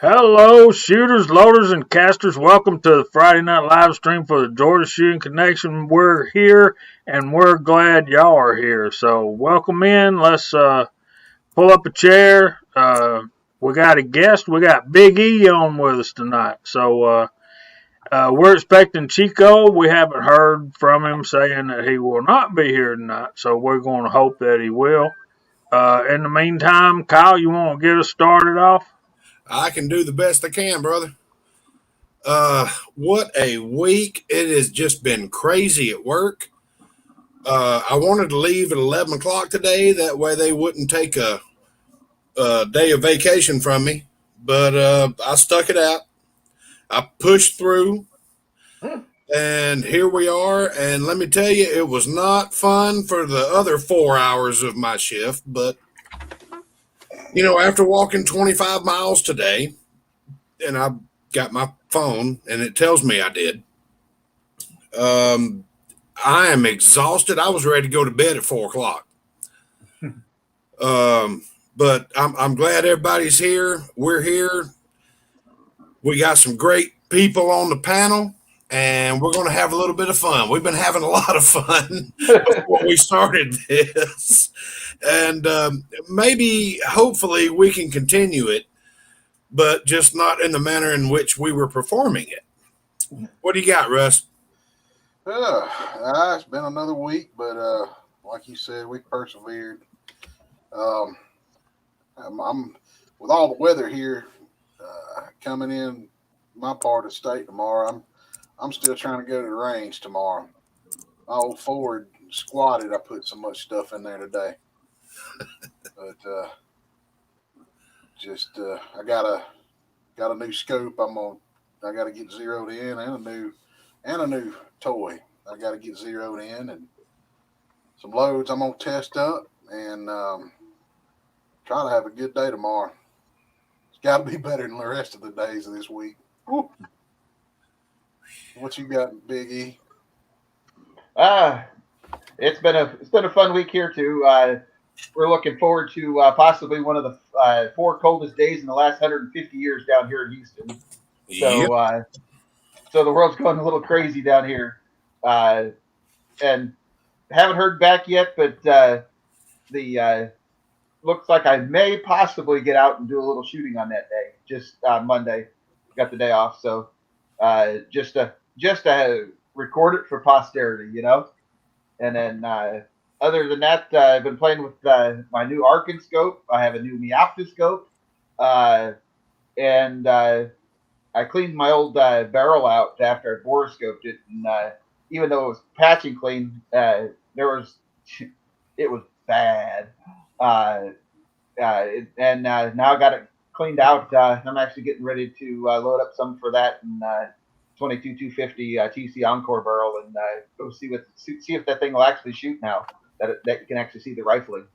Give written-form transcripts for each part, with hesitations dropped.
Hello, shooters, loaders, and casters. Welcome to the Friday night live stream for the Georgia Shooting Connection. We're here, and we're glad y'all are here. So, welcome in. Let's pull up a chair. We got a guest. We got Big E on with us tonight. So, we're expecting Chico. We haven't heard from him saying that he will not be here tonight. So, we're going to hope that he will. In the meantime, Kyle, you want to get us started off? I can do the best I can, brother. What a week. It has just been crazy at work. I wanted to leave at 11 o'clock today. That way they wouldn't take a day of vacation from me. But I stuck it out. I pushed through. And here we are. And let me tell you, it was not fun for the other 4 hours of my shift. But, after walking 25 miles today, and I got my phone and it tells me I did. I am exhausted. I was ready to go to bed at 4 o'clock. But I'm glad everybody's here. We're here. We got some great people on the panel, and we're going to have a little bit of fun. We've been having a lot of fun before we started this. And hopefully, we can continue it, but just not in the manner in which we were performing it. What do you got, Russ? It's been another week, but like you said, we persevered. I'm with all the weather here coming in my part of the state tomorrow. I'm still trying to go to the range tomorrow. My old Ford squatted. I put so much stuff in there today, but I got a new scope. I got to get zeroed in and a new toy. I got to get zeroed in and some loads I'm gonna test up and try to have a good day tomorrow. It's got to be better than the rest of the days of this week. Woo. What you got, Big E? It's been a fun week here too. We're looking forward to possibly one of the 4 coldest days in the last 150 years down here in Houston. So, so the world's going a little crazy down here, and haven't heard back yet. But the looks like I may possibly get out and do a little shooting on that day. Just Monday, got the day off, so just to record it for posterity, And then other than that, I've been playing with my new Arkin scope. I have a new Miopta scope, and I cleaned my old barrel out after I borescoped it, and even though it was patching clean, it was bad. And now I got it cleaned out. I'm actually getting ready to load up some for that and 22-250 TC Encore barrel and go see if that thing will actually shoot now that you can actually see the rifling.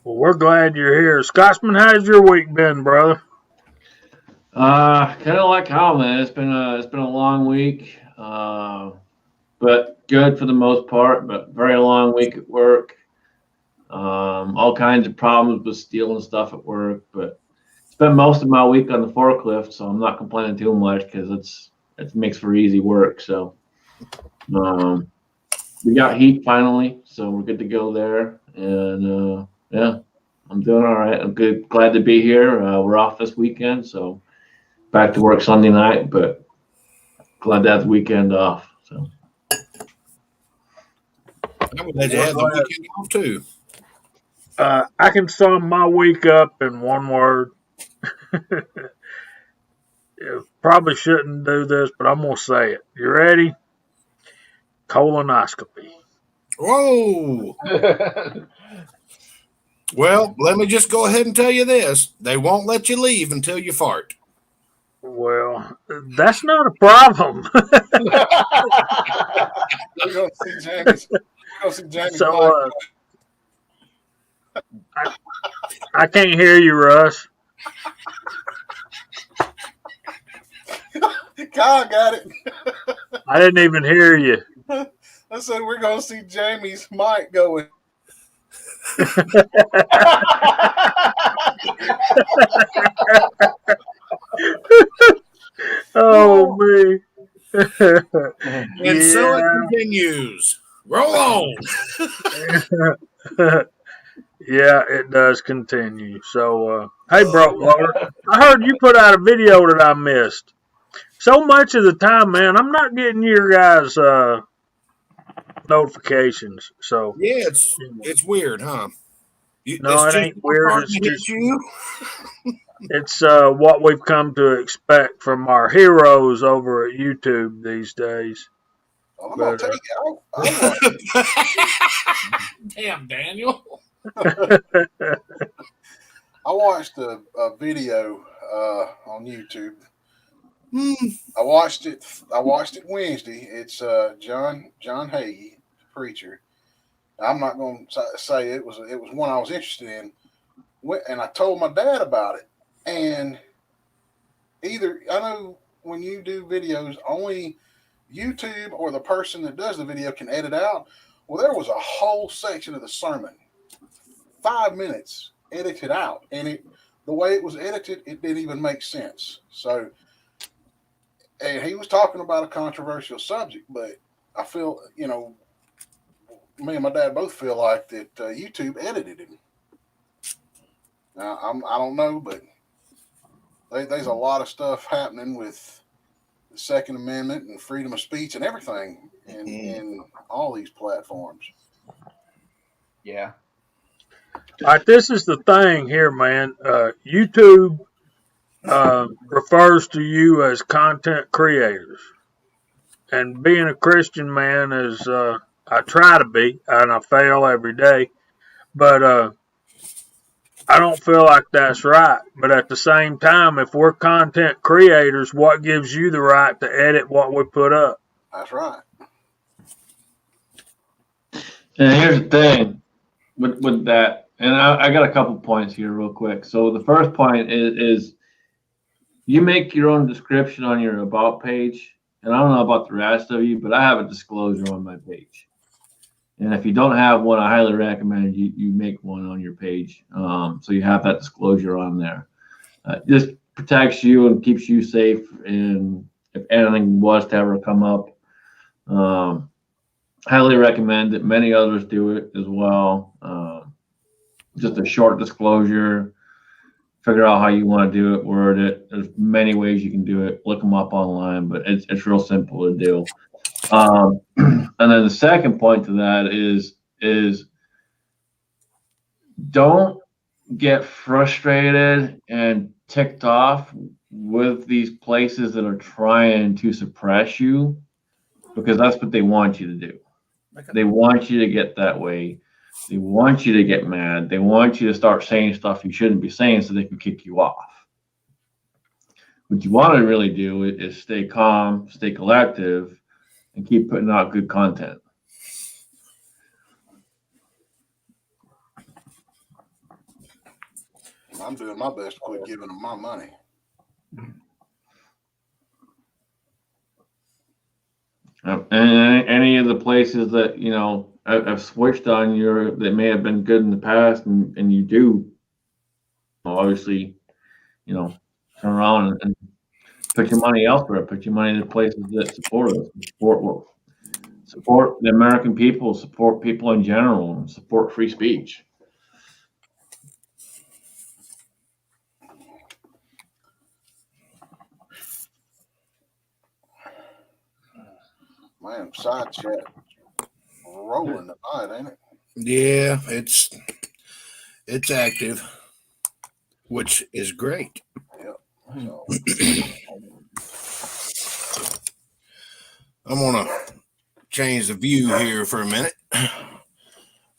Well, we're glad you're here. Scotsman, how's your week been, brother? Kind of like how, man. It's been a long week, but good for the most part. But very long week at work. All kinds of problems with stealing stuff at work. But spent most of my week on the forklift, so I'm not complaining too much because it makes for easy work. So we got heat finally, so we're good to go there. And yeah, I'm doing all right. I'm good. Glad to be here. We're off this weekend, so back to work Sunday night, but glad to have the weekend off. So I'm glad you had the weekend off too. I can sum my week up in one word. Probably shouldn't do this, but I'm gonna say it. You ready? Colonoscopy. Whoa. Well, let me just go ahead and tell you this. They won't let you leave until you fart. Well, that's not a problem. We're going to see James. So, I can't hear you, Russ. Kyle got it. I didn't even hear you. I said we're going to see Jamie's mic going. Oh me. And so it continues. Roll on. Yeah, it does continue. So, hey, Broke Loader, I heard you put out a video that I missed. So much of the time, man, I'm not getting your guys' notifications. So, Yeah, it's weird, huh? no, It's it just ain't weird. starting It's to hit just you. it's what we've come to expect from our heroes over at YouTube these days. Well, I'm But gonna take it. Damn, Daniel. I watched a video on YouTube. Hmm. I watched it. Wednesday. It's John Hagee, preacher. I'm not going to say it was one I was interested in, and I told my dad about it. And either I know when you do videos, only YouTube or the person that does the video can edit out. Well, there was a whole section of the sermon, 5 minutes edited out, and the way it was edited, it didn't even make sense. So, and he was talking about a controversial subject, but I feel, me and my dad both feel like that YouTube edited him. Now, I don't know, but there's a lot of stuff happening with the Second Amendment and freedom of speech and everything in all these platforms. Yeah. all right, this is the thing here, man. YouTube refers to you as content creators, and being a Christian man is I try to be, and I fail every day. But I don't feel like that's right. But at the same time, if we're content creators, what gives you the right to edit what we put up? That's right. And here's the thing with that, and I got a couple points here real quick. So the first point is you make your own description on your about page, and I don't know about the rest of you, but I have a disclosure on my page. And if you don't have one, I highly recommend you make one on your page, so you have that disclosure on there. This protects you and keeps you safe, and if anything was to ever come up, highly recommend it. Many others do it as well. Just a short disclosure. Figure out how you want to do it, word it. There's many ways you can do it. Look them up online, but it's real simple to do. And then the second point to that is don't get frustrated and ticked off with these places that are trying to suppress you, because that's what they want you to do. They want you to get that way. They want you to get mad. They want you to start saying stuff you shouldn't be saying so they can kick you off. What you want to really do is stay calm, stay collective, and keep putting out good content. I'm doing my best to quit giving them my money. And any of the places that have switched on that may have been good in the past, and you do obviously turn around and put your money elsewhere, put your money in the places that support us, support the American people, support people in general, and support free speech. Man, side chat rolling tonight, ain't it? Yeah, it's active, which is great. Yep. So, I'm gonna change the view here for a minute. I'm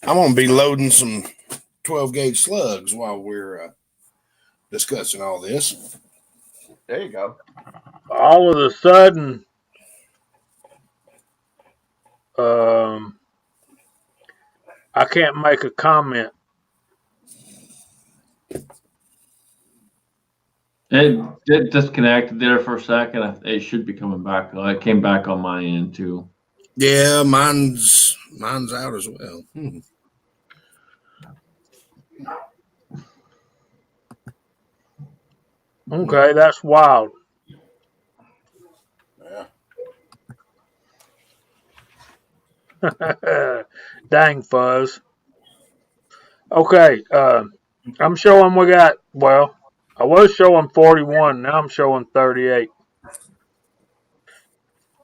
gonna be loading some 12 gauge slugs while we're discussing all this. There you go. All of a sudden, I can't make a comment. It disconnected there for a second. It should be coming back. It came back on my end too. Yeah, mine's out as well. Okay, that's wild. Yeah. Dang, Fuzz. Okay, I'm showing we got, well, I was showing 41, now I'm showing 38.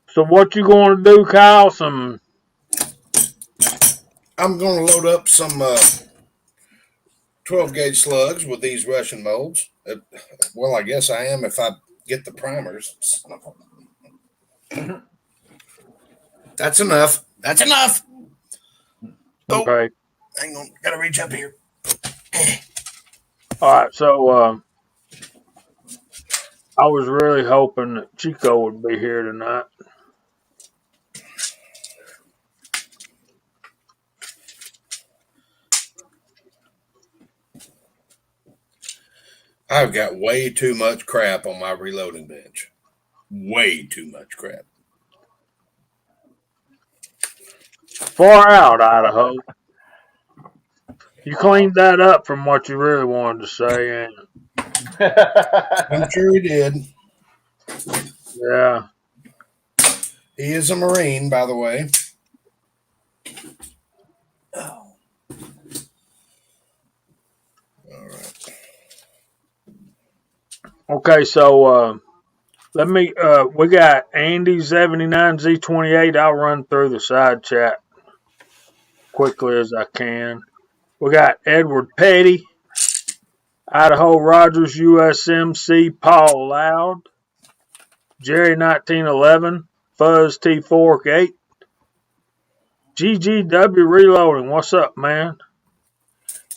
So what you going to do, Kyle? I'm going to load up some 12 gauge slugs with these Russian molds. Well, I guess I am if I get the primers. That's enough. That's enough. Oh, Okay. hang on. Gotta reach up here. All right, so I was really hoping that Chico would be here tonight. I've got way too much crap on my reloading bench. Way too much crap. Far out, Idaho. You cleaned that up from what you really wanted to say, and I'm sure he did. yeah. He is a Marine, by the way. Oh. All right. Okay, so let me. We got Andy 79Z28. I'll run through the side chat quickly as I can. We got Edward Petty, Idaho Rogers USMC Paul Loud, Jerry 1911, Fuzz T Fork 8, GGW Reloading. What's up, man?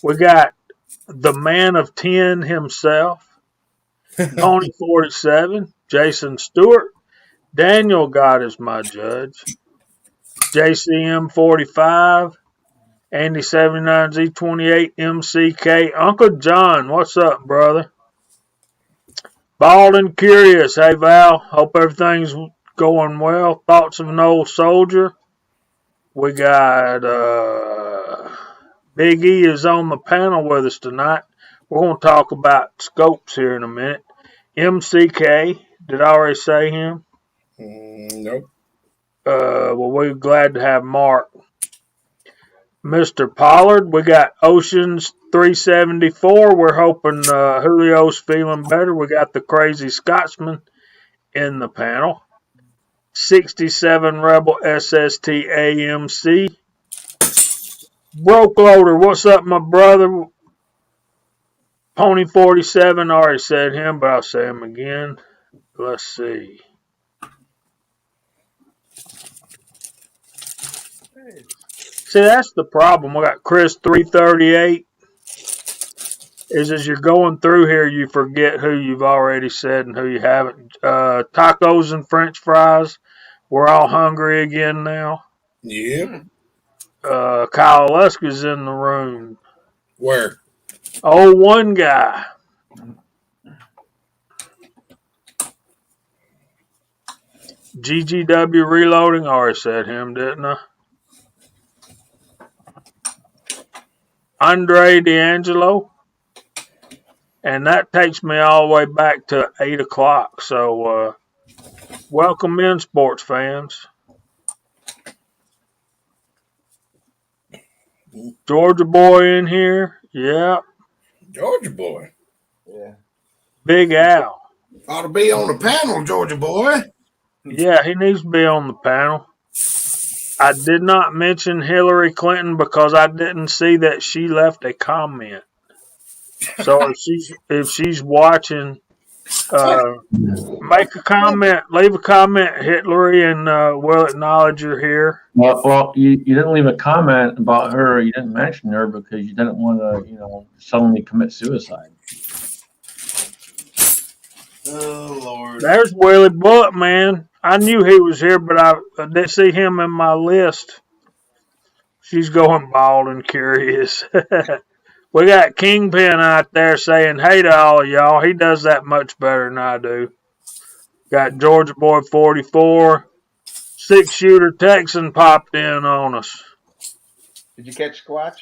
We got the man of 10 himself, Tony 47, Jason Stewart, Daniel God is my judge, JCM 45, Andy 79Z28, MCK, Uncle John. What's up, brother? Bald and Curious. Hey, Val. Hope everything's going well. Thoughts of an Old Soldier. We got Big E is on the panel with us tonight. We're going to talk about scopes here in a minute. MCK. Did I already say him? Nope. Well, we're glad to have Mark. Mr. Pollard. We got Oceans 374. We're hoping Julio's feeling better. We got the Crazy Scotsman in the panel. 67 Rebel SST AMC. Broke Loader, what's up, my brother? Pony 47, already said him, but I'll say him again. Let's see. See, that's the problem. We got Chris 338. Is as you're going through here, you forget who you've already said and who you haven't. Tacos and French fries. We're all hungry again now. Yep. Kyle Luska's in the room. Where? Oh, one guy. GGW Reloading. Already said him, didn't I? Andre D'Angelo. And that takes me all the way back to 8 o'clock. So, welcome in, sports fans. Georgia boy in here. Yeah. Georgia boy. Yeah. Big Al. Ought to be on the panel, Georgia boy. Yeah, he needs to be on the panel. I did not mention Hillary Clinton because I didn't see that she left a comment. So if she's watching, make a comment, leave a comment, Hillary, and we'll acknowledge you're here. Well, you didn't leave a comment about her. You didn't mention her because you didn't want to, suddenly commit suicide. Oh, Lord. There's Willie Bullet, man. I knew he was here, but I didn't see him in my list. She's going bald and curious. We got Kingpin out there saying hey to all of y'all. He does that much better than I do. Got Georgia Boy 44. 6-shooter Texan popped in on us. Did you catch Squatch?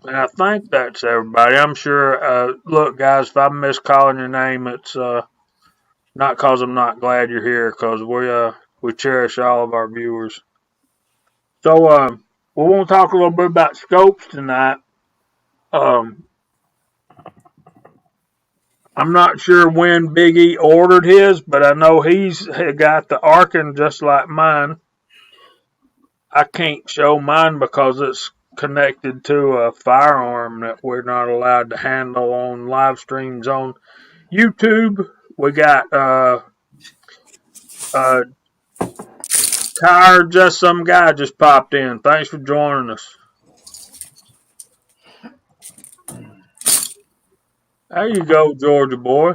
And I think that's everybody. I'm sure. Look, guys, if I miss calling your name, it's not because I'm not glad you're here, because we cherish all of our viewers. So we want to talk a little bit about scopes tonight. Um, I'm not sure when Big E ordered his, but I know he's got the Arkin just like mine. I can't show mine because it's connected to a firearm that we're not allowed to handle on live streams on YouTube. We got Tired, just some guy just popped in. Thanks for joining us. There you go, Georgia boy.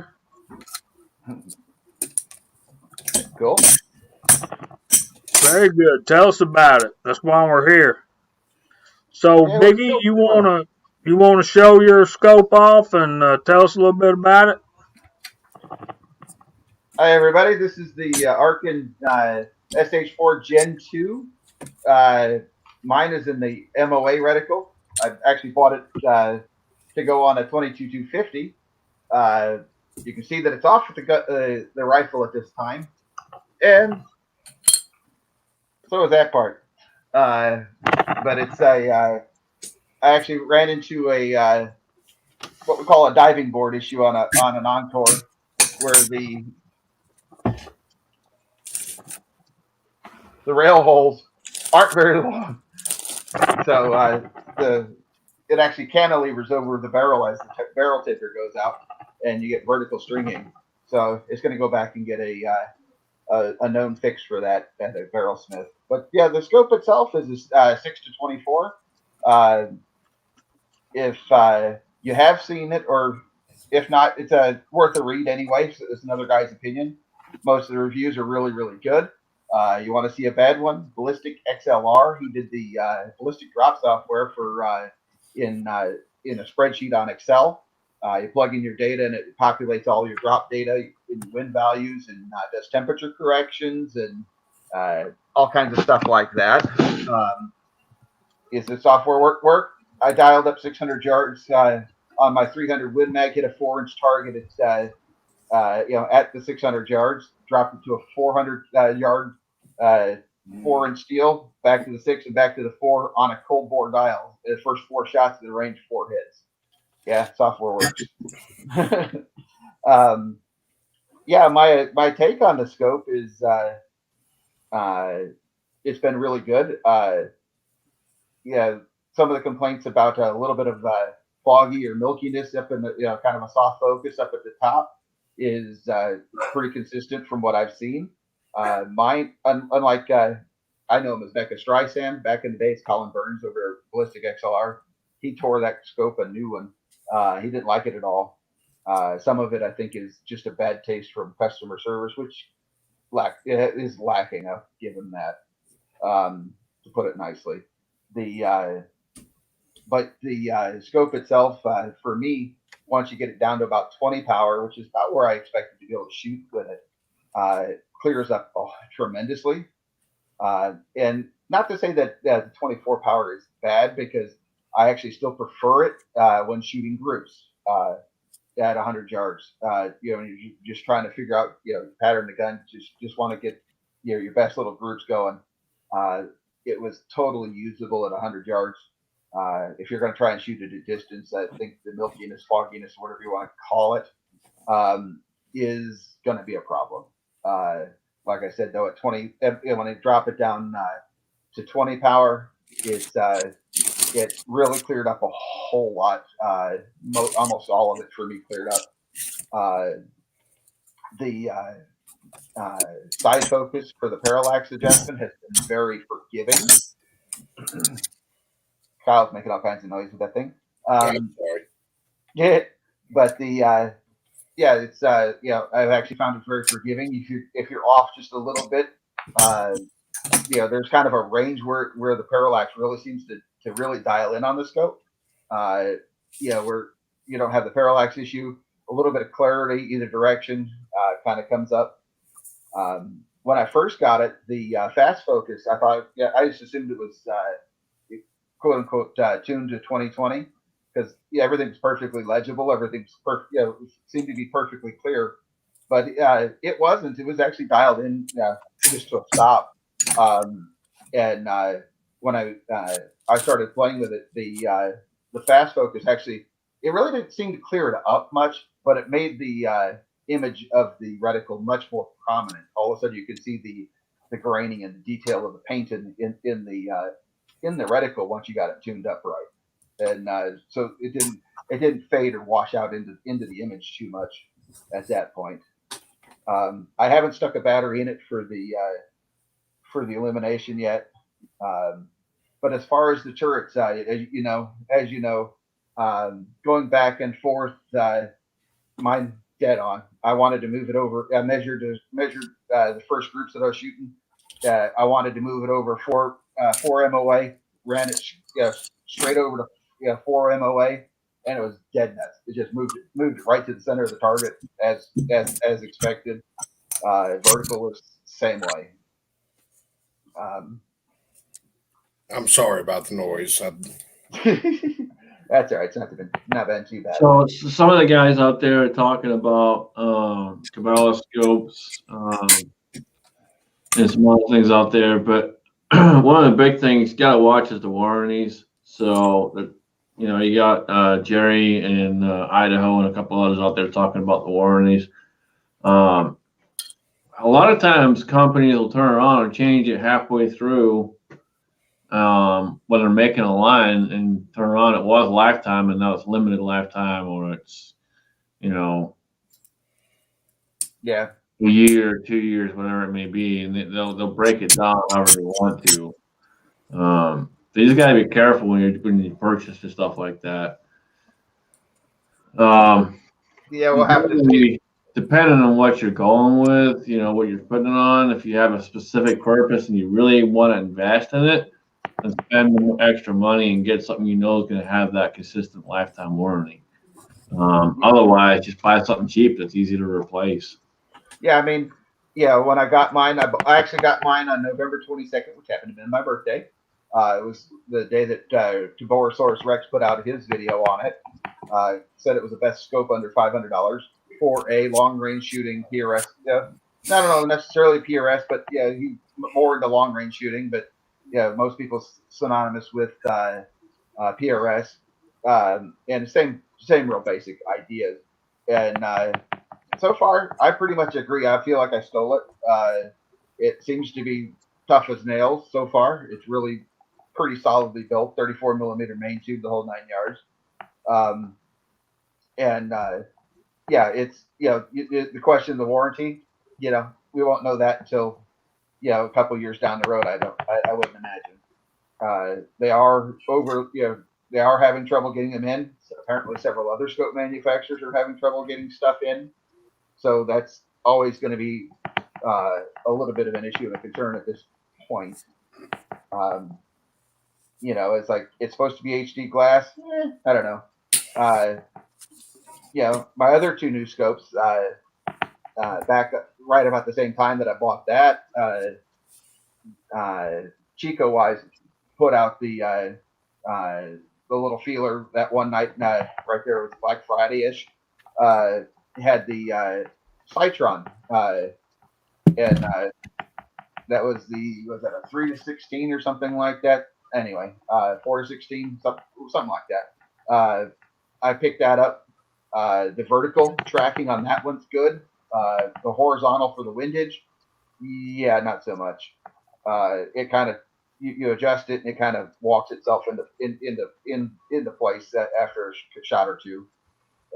Cool. Very good. Tell us about it. That's why we're here. So, Yeah, Biggie, you wanna show your scope off and tell us a little bit about it? Hi, everybody. This is the Arkin SH4 Gen 2. Mine is in the MOA reticle. I actually bought it to go on a 22-250. You can see that it's off with the rifle at this time. And so is that part. But it's I actually ran into a what we call a diving board issue on an Encore, where the rail holes aren't very long, so it actually cantilevers over the barrel as the barrel ticker goes out, and you get vertical stringing. So it's going to go back and get a known fix for that at a barrel smith. But yeah, the scope itself is 6-24. If you have seen it, or if not, it's worth a read anyway. So it's another guy's opinion. Most of the reviews are really, really good. You want to see a bad one? Ballistic XLR. He did the ballistic drop software for in a spreadsheet on Excel. You plug in your data and it populates all your drop data in wind values and does temperature corrections and all kinds of stuff like that. Is the software work? I dialed up 600 yards on my 300 Win Mag, hit a 4-inch target. It's at the 600 yards, dropped it to a 400 yard 4-inch steel, back to the 6 and back to the 4 on a cold bore dial. The first 4 shots of the range, 4 hits. Yeah, software works. Yeah, my take on the scope is it's been really good. Yeah, some of the complaints about a little bit of foggy or milkiness up in the kind of a soft focus up at the top is pretty consistent from what I've seen. Mine, unlike I know him as Becca Streisand back in the days, Colin Burns over Ballistic XLR. He tore that scope a new one. He didn't like it at all. Some of it, I think, is just a bad taste from customer service, which is lacking. I'll give him that, to put it nicely. But the scope itself, for me, once you get it down to about 20 power, which is about where I expected to be able to shoot with it, clears up tremendously. And not to say that the 24 power is bad, because I actually still prefer it when shooting groups at 100 yards. You're just trying to figure out, pattern the gun. Just want to get your best little groups going. It was totally usable at 100 yards. If you're going to try and shoot at a distance, I think the milkiness, fogginess, whatever you want to call it, is going to be a problem. Like I said, though, at 20, when they drop it down to 20 power, it really cleared up a whole lot. Almost all of it for me cleared up. The side focus for the parallax adjustment has been very forgiving. Kyle's making all kinds of noise with that thing. I'm sorry. Yeah, but it's I've actually found it very forgiving. If you're off just a little bit, there's kind of a range where the parallax really seems to really dial in on the scope. Where you don't have the parallax issue, a little bit of clarity either direction kind of comes up. When I first got it, the fast focus, I thought, I just assumed it was quote unquote tuned to 2020. because everything's perfectly legible, everything's seemed to be perfectly clear, but it wasn't. It was actually dialed in just to a stop. And when I started playing with it, the fast focus actually, it really didn't seem to clear it up much, but it made the image of the reticle much more prominent. All of a sudden, you could see the graining and the detail of the paint in the reticle once you got it tuned up right, and so it didn't fade or wash out into the image too much at that point. I haven't stuck a battery in it for the elimination yet, but as far as the turrets, as you know, going back and forth, mine dead on. I wanted to move it over. I measured the first groups that I was shooting. I wanted to move it over four MOA. Ran it straight over to 4 MOA, and it was dead nuts. It just moved it right to the center of the target as expected. Vertical was same way. I'm sorry about the noise. That's all right. It's not been too bad. So some of the guys out there are talking about Cabela scopes and some other things out there, but one of the big things you got to watch is the warranties. So you got Jerry and Idaho and a couple others out there talking about the warranties. A lot of times companies will turn around and change it halfway through when they're making a line and turn around, it was lifetime and now it's limited lifetime, or it's yeah, a year, 2 years, whatever it may be, and they'll break it down however they want to. So you just gotta be careful when you purchase and stuff like that. we'll have to see. Depending on what you're going with, what you're putting it on. If you have a specific purpose and you really want to invest in it, and spend extra money and get something is going to have that consistent lifetime warranty. Otherwise, just buy something cheap that's easy to replace. Yeah, I mean, when I got mine, I actually got mine on November 22nd, which happened to be my birthday. It was the day that Tiborosaurus Rex put out his video on it. Said it was the best scope under $500 for a long-range shooting PRS. I don't know necessarily PRS, but he more into long-range shooting, but most people synonymous with PRS, and same real basic ideas. And so far, I pretty much agree. I feel like I stole it. It seems to be tough as nails so far. It's really pretty solidly built, 34 millimeter main tube, the whole 9 yards. It's the question of the warranty. We won't know that until a couple years down the road. I wouldn't imagine. They are they are having trouble getting them in. So apparently, several other scope manufacturers are having trouble getting stuff in. So that's always going to be a little bit of an issue and a concern at this point. It's like it's supposed to be HD glass. I don't know. My other two new scopes back right about the same time that I bought that. Chico Wise put out the little feeler that one night right there was Black Friday ish. Had the Citron, and that was that a 3-16 or something like that. Anyway, 4-16, something like that. I picked that up. The vertical tracking on that one's good. The horizontal for the windage, not so much. It kind of you adjust it and it kind of walks itself into place after a shot or two,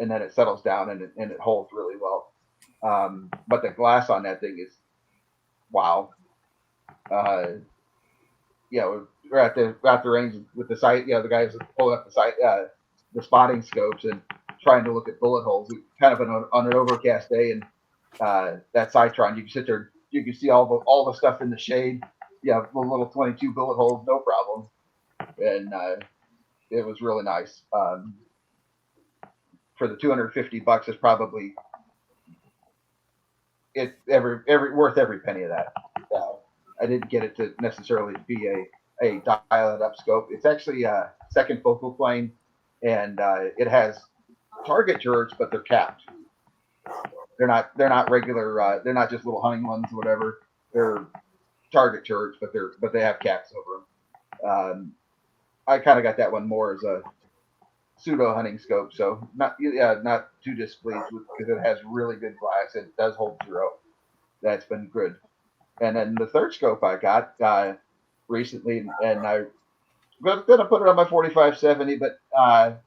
and then it settles down and it holds really well. But the glass on that thing is wow. We're at the range with the sight. The guys pulling up the sight, the spotting scopes and trying to look at bullet holes. Kind of on an overcast day, and that Citron, you can sit there, you can see all the stuff in the shade. The little 22 bullet holes, no problem. And it was really nice. For the $250 is probably worth every penny of that. I didn't get it to necessarily be a dial it up scope. It's actually a second focal plane and it has target turrets, but they're capped. They're not regular. They're not just little hunting ones or whatever. They're target turrets, but they have caps over them. I kind of got that one more as a pseudo hunting scope, so not too displeased with, because it has really good glass. It does hold 0. That's been good. And then the third scope I got recently, and I was gonna put it on my 4570, but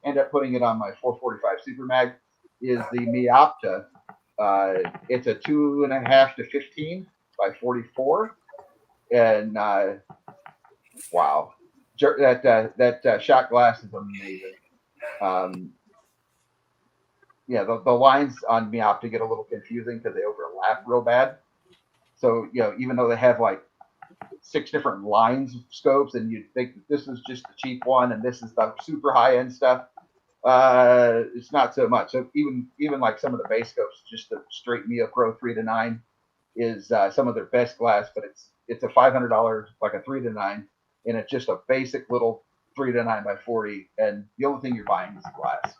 end up putting it on my 445 Super Mag, is the Miopta. It's a 2.5 to 15 by 44, and wow, that shot glass is amazing. Yeah, the lines on Miopta get a little confusing because they overlap real bad. So even though they have like 6 different lines of scopes, and you'd think that this is just the cheap one and this is the super high end stuff, it's not so much. So even like some of the base scopes, just the straight Neopro 3 to 9 is some of their best glass, but it's a $500 like a 3 to 9, and it's just a basic little 3 to 9 by 40, and the only thing you're buying is glass.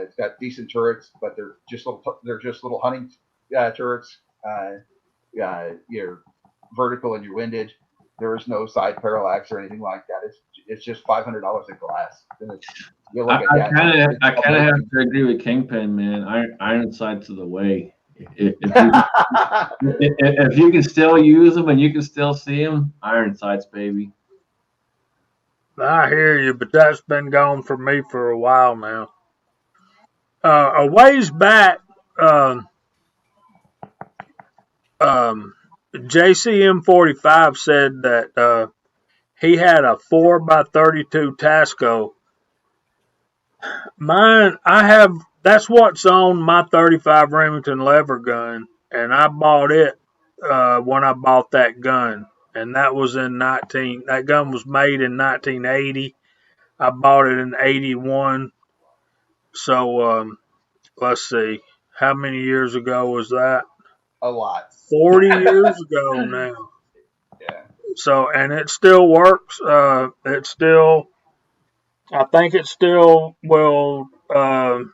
It's got decent turrets, but they're just little hunting turrets. Your vertical and your windage. There is no side parallax or anything like that. It's just $500 of glass. You look I at kind that. of have to agree with Kingpin, man. Iron sights are the way. If you can still use them and you can still see them, iron sights, baby. I hear you, but that's been gone for me for a while now. A ways back, JCM45 said that he had a 4x32 Tasco. Mine, that's what's on my 35 Remington lever gun, and I bought it when I bought that gun, and that was that gun was made in 1980. I bought it in 81. So, let's see, how many years ago was that? A lot. 40 years ago now. Yeah. So, and it still works. I think it still will. I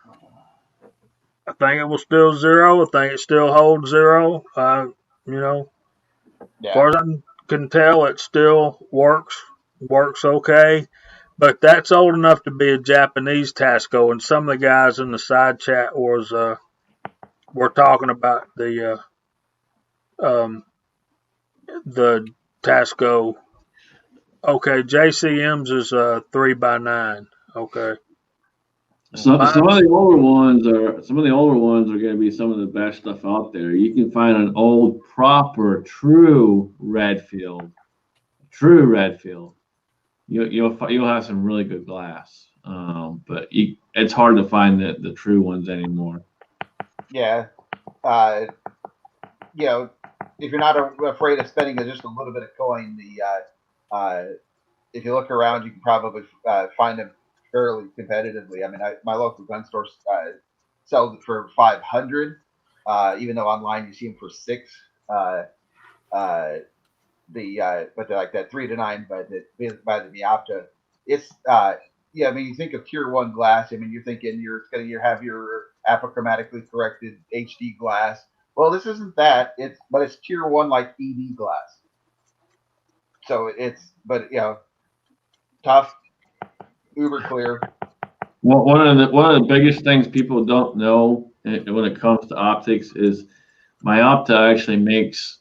think it will still 0. I think it still holds 0. As far as I can tell, it still works okay. But that's old enough to be a Japanese Tasco, and some of the guys in the side chat were talking about the Tasco. Okay, JCM's is 3x9. Okay. Some of the older ones are going to be some of the best stuff out there. You can find an old proper true Redfield. You'll have some really good glass, but it's hard to find the true ones anymore. Yeah. If you're not afraid of spending just a little bit of coin, if you look around, you can probably find them fairly competitively. I mean, my local gun store sells it for $500, even though online you see them for $6. But they're like that 3 to 9 by the Miopta. It's I mean, you think of Tier 1 glass. I mean, you're thinking you have your apochromatically corrected HD glass. Well, this isn't that. But it's Tier 1 like ED glass. So tough, uber clear. Well, one of the biggest things people don't know when it comes to optics is Miopta actually makes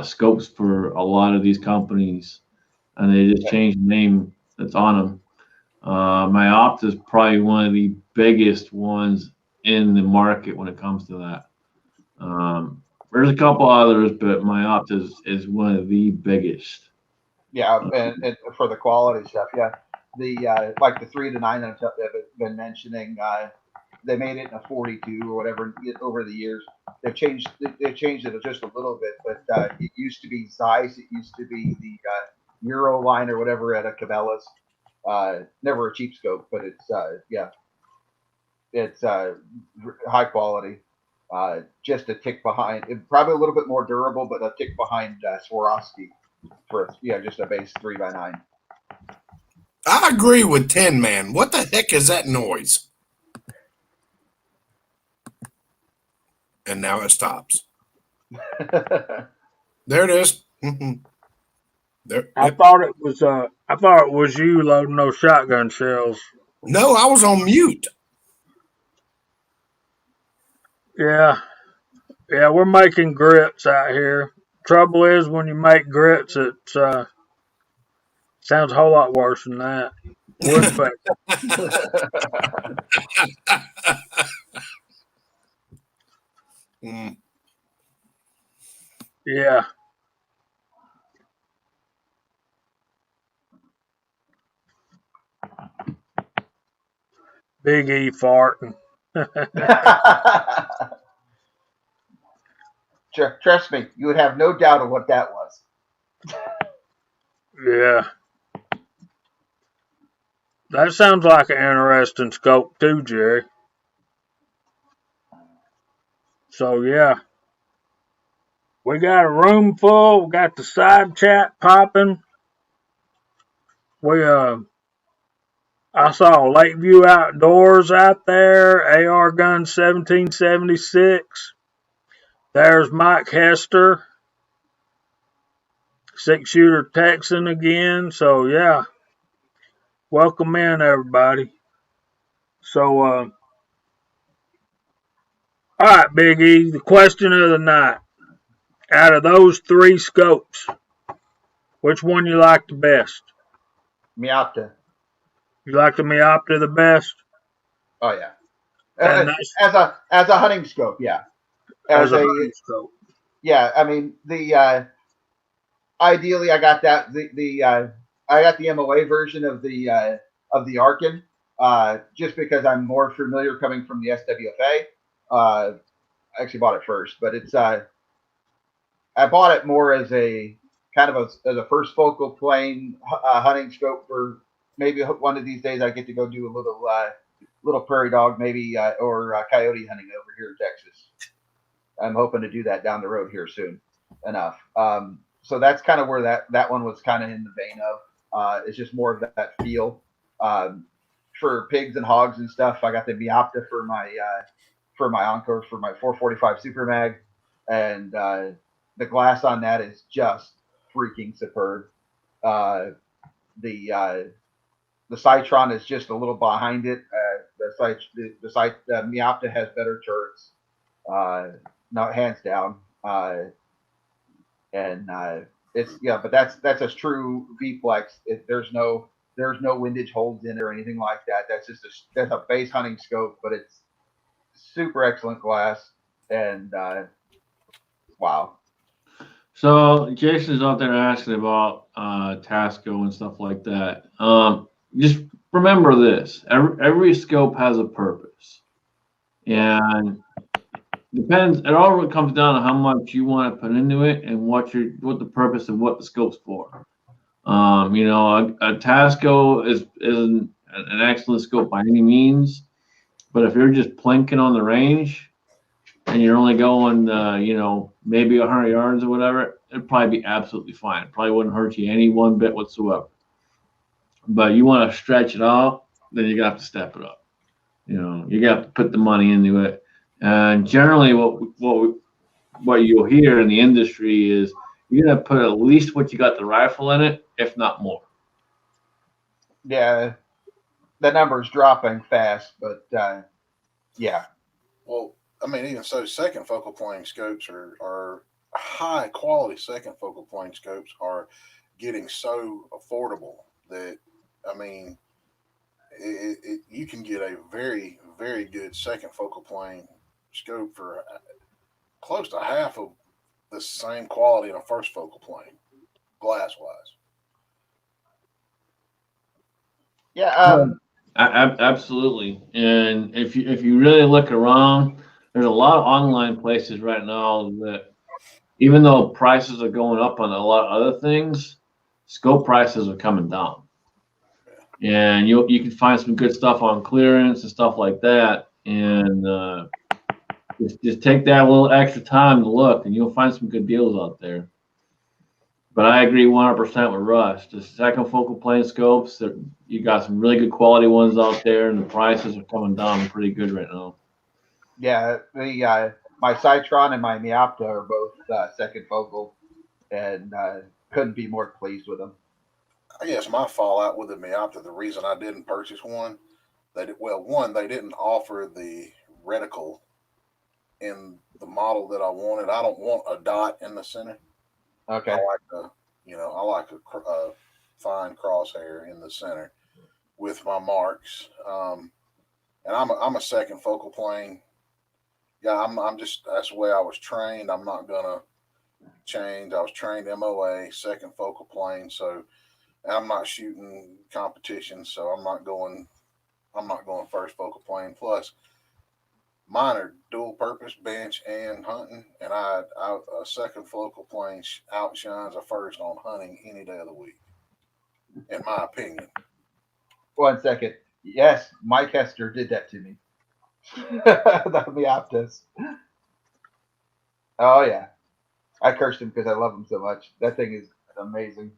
scopes for a lot of these companies, and they just changed the name that's on them. Miopta is probably one of the biggest ones in the market when it comes to that. There's a couple others, but Miopta is one of the biggest. Yeah, and for the quality stuff, yeah. The like the 3 to 9 that I've been mentioning, they made it in a 42 or whatever over the years. They've changed it just a little bit, but it used to be Zeiss. It used to be the Euroline or whatever at a Cabela's. Never a cheap scope, but it's high quality. Just a tick behind. Probably a little bit more durable, but a tick behind Swarovski for just a base 3x9. I agree with 10 Man. What the heck is that noise? And now it stops. There it is. There. I thought it was you loading those shotgun shells. No, I was on mute. Yeah, we're making grits out here. Trouble is, when you make grits, it sounds a whole lot worse than that. Woodpecker. Mm. Yeah. Big E farting. Trust me, you would have no doubt of what that was. Yeah. That sounds like an interesting scope too, Jerry. So yeah. We got a room full, we got the side chat popping. I saw Lakeview Outdoors out there, AR gun 1776. There's Mike Hester, 6-shooter Texan again. So yeah, welcome in everybody. So all right, Big E, the question of the night. Out of those 3 scopes, which one you like the best? Miata. You like the Miopta the best? Oh yeah. And As a hunting scope, yeah. as a hunting scope. Yeah, I mean the ideally I got that I got the MOA version of the Arkin, just because I'm more familiar coming from the SWFA. I actually bought it first, but it's I bought it more as a kind of as a first focal plane hunting scope for maybe one of these days I get to go do a little prairie dog maybe or coyote hunting over here in Texas. I'm hoping to do that down the road here soon enough. So that's kind of where that one was kind of in the vein of. It's just more of that feel. For pigs and hogs and stuff, I got the Miopta for my Encore for my 445 Super Mag, and the glass on that is just freaking superb. The Citron is just a little behind it. The Miopta has better turrets, not hands down. And it's but that's a true V-Flex. There's no windage holds in it or anything like that. That's a base hunting scope, but it's super excellent glass and wow. So Jason's out there asking about Tasco and stuff like that. Just remember this: every scope has a purpose, and depends. It all comes down to how much you want to put into it and what the purpose of what the scope's for. A Tasco is an excellent scope by any means, but if you're just plinking on the range and you're only going, maybe 100 yards or whatever, it'd probably be absolutely fine. It probably wouldn't hurt you any one bit whatsoever. But you want to stretch it out, then you got to step it up. You got to put the money into it. And generally, what you'll hear in the industry is you're gonna put at least what you got the rifle in it, if not more. Yeah, the number's dropping fast, but yeah. Well, I mean, even so, second focal plane scopes are high quality. Second focal plane scopes are getting so affordable that, I mean, you can get a very, very good second focal plane scope for close to half of the same quality in a first focal plane, glass wise. Yeah. Absolutely. And if you really look around, there's a lot of online places right now that, even though prices are going up on a lot of other things, scope prices are coming down. And you can find some good stuff on clearance and stuff like that. And just take that little extra time to look, and you'll find some good deals out there. But I agree 100% with Russ. The second focal plane scopes, you got some really good quality ones out there, and the prices are coming down pretty good right now. Yeah, the my Citron and my Miopta are both second focal, and couldn't be more pleased with them. I guess my fallout with the Miata, the reason I didn't purchase one, they didn't offer the reticle in the model that I wanted. I don't want a dot in the center. Okay. I like a fine crosshair in the center with my marks. And I'm a second focal plane. Yeah, I'm just that's the way I was trained. I'm not gonna change. I was trained MOA, second focal plane, so I'm not shooting competition, so I'm not going first focal plane. Plus, mine are dual purpose bench and hunting, and a second focal plane outshines a first on hunting any day of the week, in my opinion. 1 second. Yes, Mike Hester did that to me. The Mioptas. Oh yeah, I cursed him because I love him so much. That thing is amazing.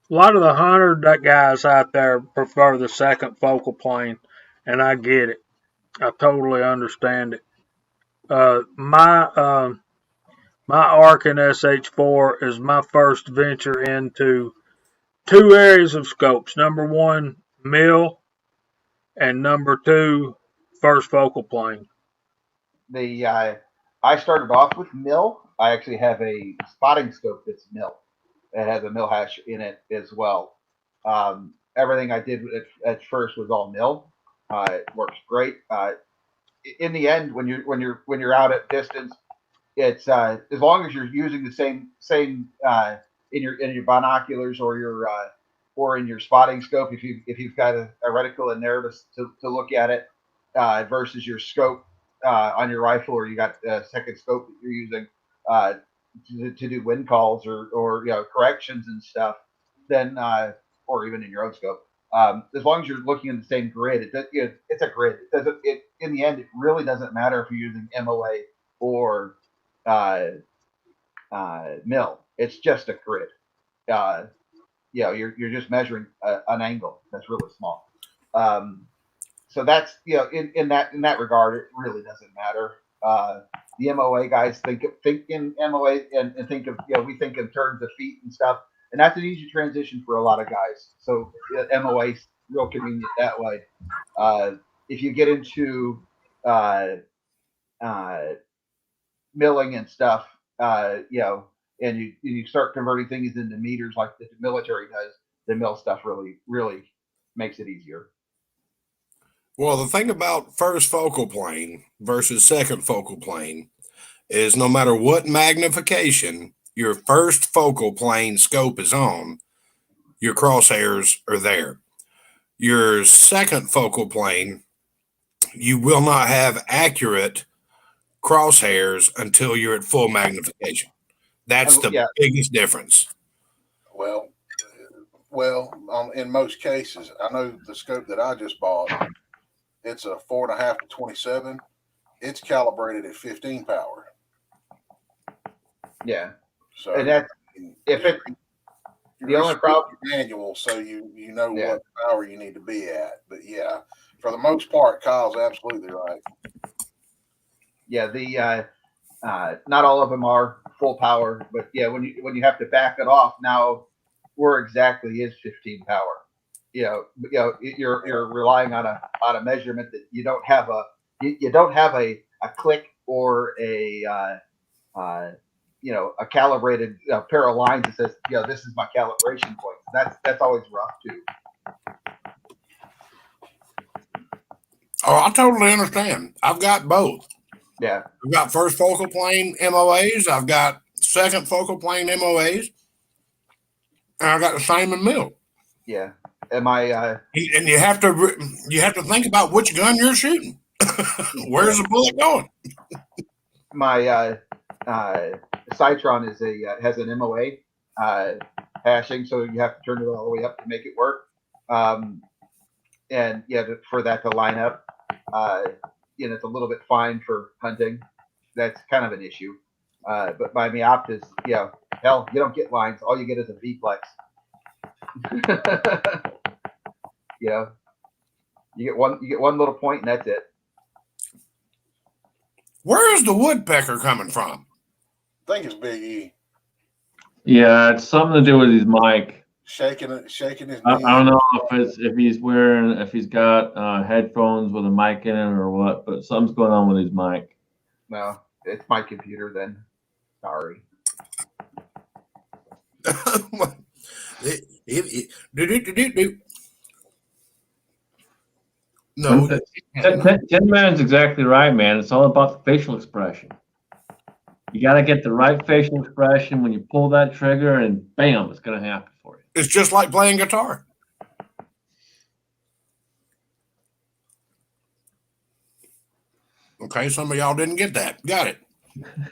A lot of the hunter guys out there prefer the second focal plane, and I get it. I totally understand it. My Arkin SH4 is my first venture into two areas of scopes. Number one, mill, and number two, first focal plane. I started off with mill. I actually have a spotting scope that's mill. It has a mill hash in it as well. Everything I did at first was all mill. It works great. In the end, when you're out at distance, it's as long as you're using the same in your binoculars or in your spotting scope. If you've got a reticle in there to look at it versus your scope on your rifle, or you got a second scope that you're using to do wind calls or corrections and stuff, then or even in your own scope. As long as you're looking in the same grid, it's a grid. It doesn't. It in the end, it really doesn't matter if you're using MOA or uh, mill. It's just a grid. You're just measuring an angle that's really small. So that's in that regard, it really doesn't matter. The MOA guys think in MOA and think of we think in terms of feet and stuff, and that's an easy transition for a lot of guys. So MOA real convenient that way. If you get into uh, milling and stuff, and you start converting things into meters like the military does, the mill stuff really makes it easier. Well, the thing about first focal plane versus second focal plane is no matter what magnification your first focal plane scope is on, your crosshairs are there. Your second focal plane, you will not have accurate crosshairs until you're at full magnification. That's the biggest difference. In most cases, I know the scope that I just bought, it's a 4.5 to 27. It's calibrated at 15 power. Yeah. So and that's the only problem manual, so you know what power you need to be at. But yeah, for the most part, Kyle's absolutely right. Yeah, the not all of them are full power, but yeah, when you have to back it off now, where exactly is 15 power? You're relying on a measurement that you don't have a click or a calibrated pair of lines that says this is my calibration point. That's always rough too. Oh, I totally understand. I've got both. Yeah. I've got first focal plane MOAs. I've got second focal plane MOAs. And I got the same in mill. Yeah. And you have to think about which gun you're shooting. Where's the bullet going? My Citron has an MOA hashing, so you have to turn it all the way up to make it work. and for that to line up, it's a little bit fine for hunting. That's kind of an issue. But by Meoptis, hell, you don't get lines. All you get is a V-plex. You get one little point, and that's it. Where is the woodpecker coming from? I think it's Big E. Yeah, it's something to do with his mic. Shaking his knee. I don't know if he's got headphones with a mic in it or what, but something's going on with his mic. No, it's my computer then. Sorry. No. Tin Man's exactly right, man. It's all about the facial expression. You got to get the right facial expression when you pull that trigger, and bam, it's going to happen for you. It's just like playing guitar. Okay, some of y'all didn't get that. Got it.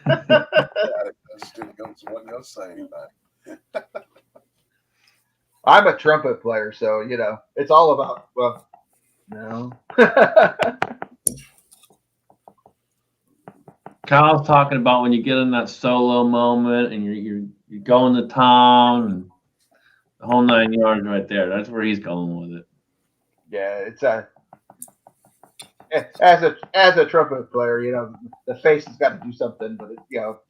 Wasn't gonna say anything. I'm a trumpet player, so it's all about no. Kyle's talking about when you get in that solo moment and you're going to town and the whole 9 yards right there. That's where he's going with it. Yeah, it's as a trumpet player, the face has got to do something. But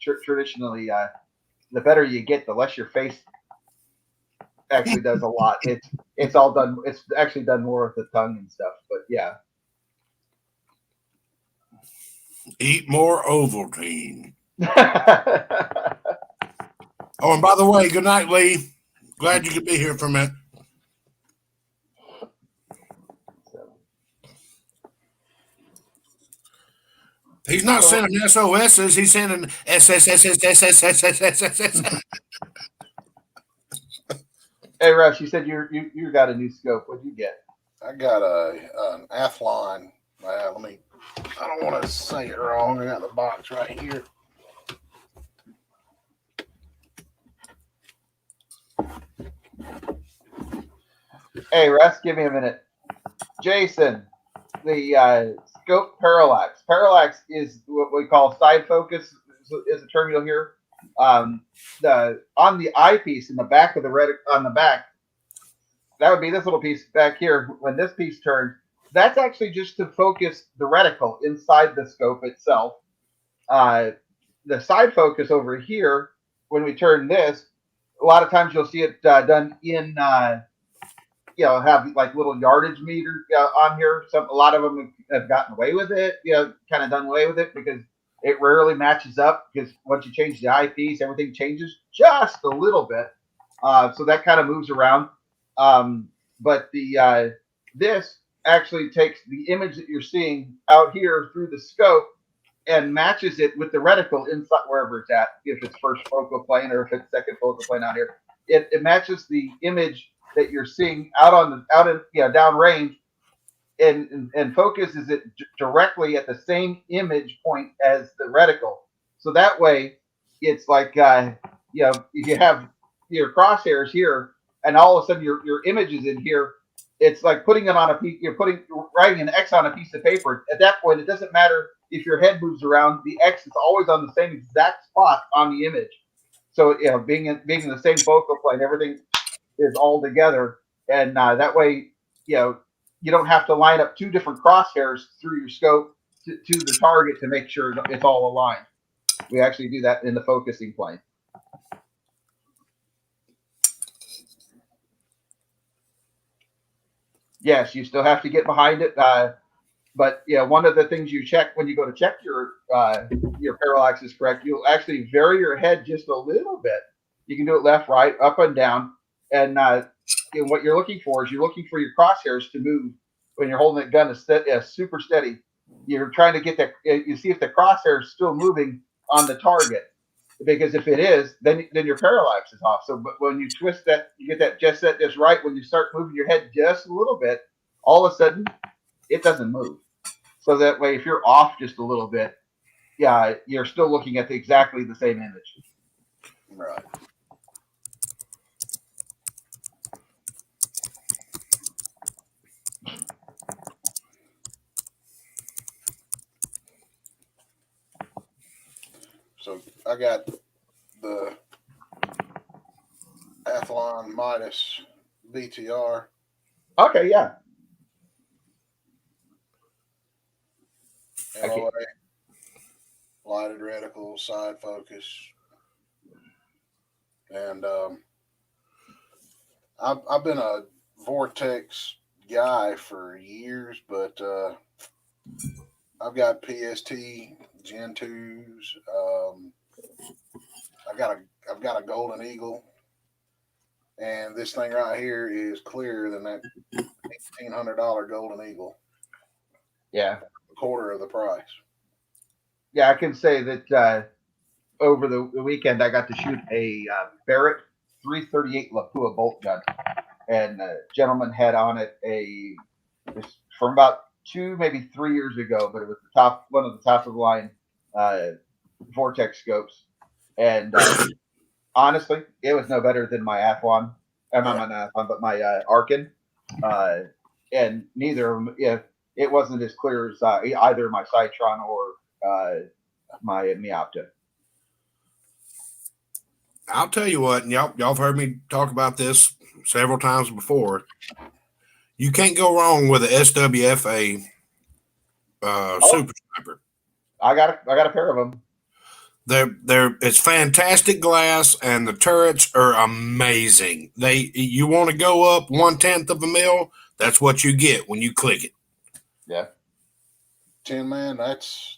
traditionally, the better you get, the less your face actually does a lot. It's all done. It's actually done more with the tongue and stuff. But yeah. Eat more Ovaltine. Oh, and by the way, good night, Lee. Glad you could be here for a minute. He's not sending SOSs. He's sending SSSSSSSSSS. Hey, Russ, you said you got a new scope. What'd you get? I got an Athlon. I don't want to say it wrong. I got the box right here. Hey, Russ, give me a minute. Jason, the scope parallax. Parallax is what we call side focus, is a term you'll hear. On the eyepiece in the back of the on the back, that would be this little piece back here. When this piece turns, that's actually just to focus the reticle inside the scope itself. The side focus over here, when we turn this, a lot of times you'll see it done in, have like little yardage meter on here. A lot of them have gotten away with it, kind of done away with it because it rarely matches up, because once you change the eyepiece, everything changes just a little bit. So that kind of moves around. But this actually takes the image that you're seeing out here through the scope and matches it with the reticle inside wherever it's at. If it's first focal plane or if it's second focal plane out here, it matches the image that you're seeing out in downrange, and focuses it directly at the same image point as the reticle. So that way, it's like if you have your crosshairs here, and all of a sudden your image is in here, it's like putting it on a piece. You're writing an X on a piece of paper. At that point, it doesn't matter if your head moves around. The X is always on the same exact spot on the image. So being in the same focal plane, everything is all together, and that way you don't have to line up two different crosshairs through your scope to the target to make sure it's all aligned. We actually do that in the focusing plane. Yes, you still have to get behind it, but one of the things you check when you go to check your parallax is correct, you'll actually vary your head just a little bit. You can do it left, right, up and down, and what you're looking for is you're looking for your crosshairs to move when you're holding that gun super steady. You're trying to get that. You see if the crosshair is still moving on the target, because if it is, then your parallax is off. So, but when you twist that, you get that just right. When you start moving your head just a little bit, all of a sudden it doesn't move. So that way, if you're off just a little bit, you're still looking at exactly the same image. Right. So I got the Athlon Midas BTR. Okay, yeah. MOA, lighted reticle, side focus, and I've been a Vortex guy for years, but I've got PST Gen 2s. I've got a Golden Eagle, and this thing right here is clearer than that $1,800 Golden Eagle. Yeah, A quarter of the price. yeah. I can say that over the weekend I got to shoot a Barrett 338 Lapua bolt gun, and the gentleman had on it this from about 2 maybe 3 years ago, but it was one of the top of the line Vortex scopes, and honestly, it was no better than my Athlon. I'm not my Athlon, but my Arkin, and neither of them. Yeah, it wasn't as clear as either my Citron or my Miopta. I'll tell you what, and y'all have heard me talk about this several times before. You can't go wrong with a SWFA Super Sniper. I got a pair of them. It's fantastic glass, and the turrets are amazing. You want to go up 1/10 of a mil, that's what you get when you click it. Yeah. Tin Man, that's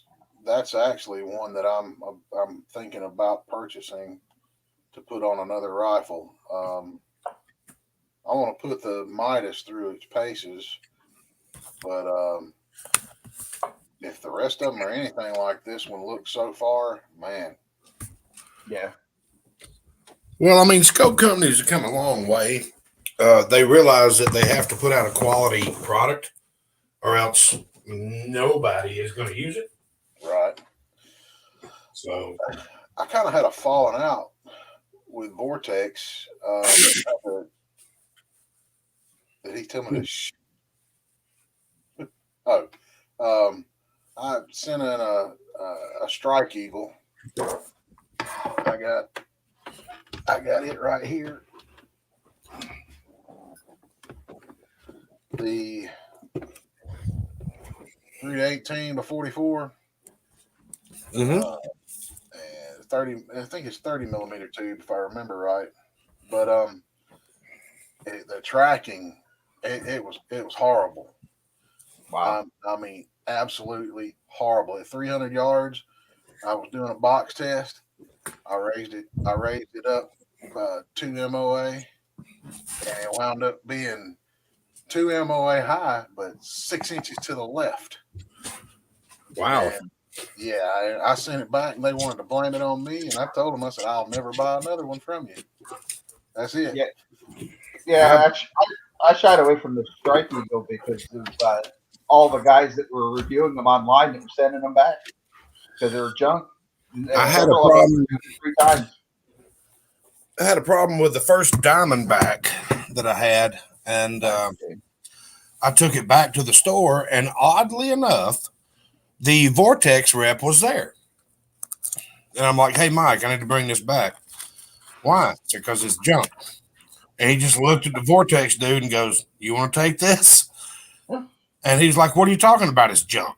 actually one that I'm thinking about purchasing to put on another rifle. I want to put the Midas through its paces, but if the rest of them are anything like this one looks so far, man. Yeah. Well, I mean, scope companies have come a long way. They realize that they have to put out a quality product, or else nobody is going to use it. Right. So I kind of had a falling out with Vortex. Did he tell me to? I sent in a Strike Eagle. I got it right here. The 318 by 44. And 30. I think it's 30 millimeter tube if I remember right. But the tracking, it was Wow. horrible. I mean, absolutely horrible. At 300 yards, I was doing a box test. I raised it up 2 MOA, and it wound up being 2 MOA high, but 6 inches to the left. wow. And yeah, I sent it back, and they wanted to blame it on me, and I told them, I said, I'll never buy another one from you. That's it. Yeah. I shied away from the Strike Eagle because of all the guys that were reviewing them online that were sending them back because they were junk. I had a problem 3 times. I had a problem with the first Diamondback that I had, and I took it back to the store, and oddly enough, the Vortex rep was there. And I'm like, hey, Mike, I need to bring this back. Why? Because it's junk. And he just looked at the Vortex dude and goes, you want to take this? And he's like, what are you talking about? It's junk.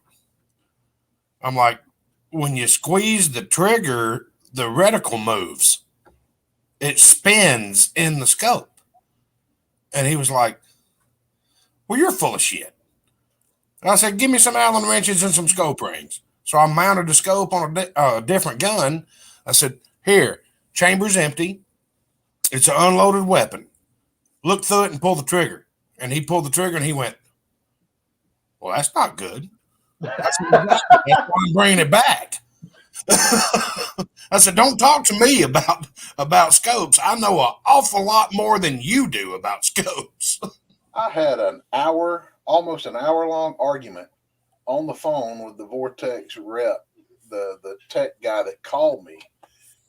I'm like, when you squeeze the trigger, the reticle moves. It spins in the scope. And he was like, well, you're full of shit. And I said, give me some Allen wrenches and some scope rings. So I mounted the scope on a different gun. I said, here, chamber's empty. It's an unloaded weapon. Look through it and pull the trigger. And he pulled the trigger and he went, well, that's not good. That's why I'm bringing it back. I said, don't talk to me about scopes. I know an awful lot more than you do about scopes. I had almost an hour long argument on the phone with the Vortex rep, the tech guy that called me,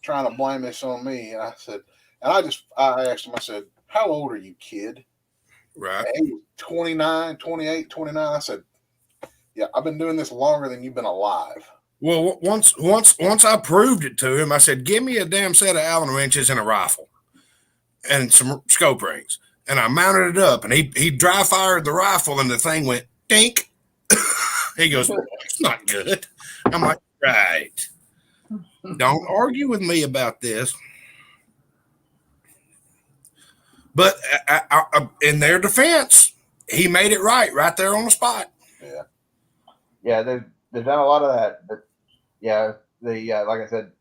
trying to blame this on me. And I said, I asked him, I said, how old are you, kid? Right. And he was 29, 28, 29. I said, yeah, I've been doing this longer than you've been alive. Well, once I proved it to him, I said, "Give me a damn set of Allen wrenches and a rifle and some scope rings." And I mounted it up, and he dry fired the rifle, and the thing went dink. He goes, "It's not good." I'm like, "Right. Don't argue with me about this." But in their defense, he made it right there on the spot. Yeah, they've done a lot of that. But yeah, like I said,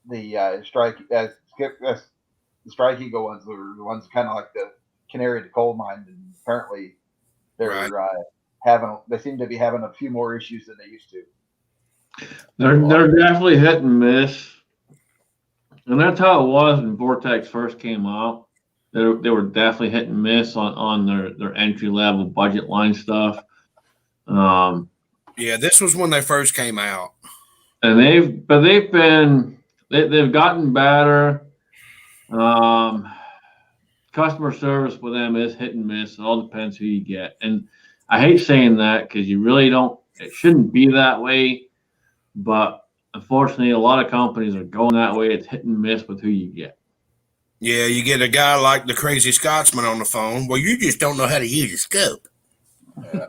the strike eagle ones were the ones kind of like the canary at the coal mine, and apparently they're they seem to be having a few more issues than they used to. They're definitely hit and miss, and that's how it was when Vortex first came out. They were definitely hit and miss on their entry level budget line stuff. Yeah, this was when they first came out, and they've gotten better. Customer service with them is hit and miss. It all depends who you get, and I hate saying that because you really don't. It shouldn't be that way, but unfortunately, a lot of companies are going that way. It's hit and miss with who you get. Yeah, you get a guy like the crazy Scotsman on the phone. Well, you just don't know how to use a scope. Yeah.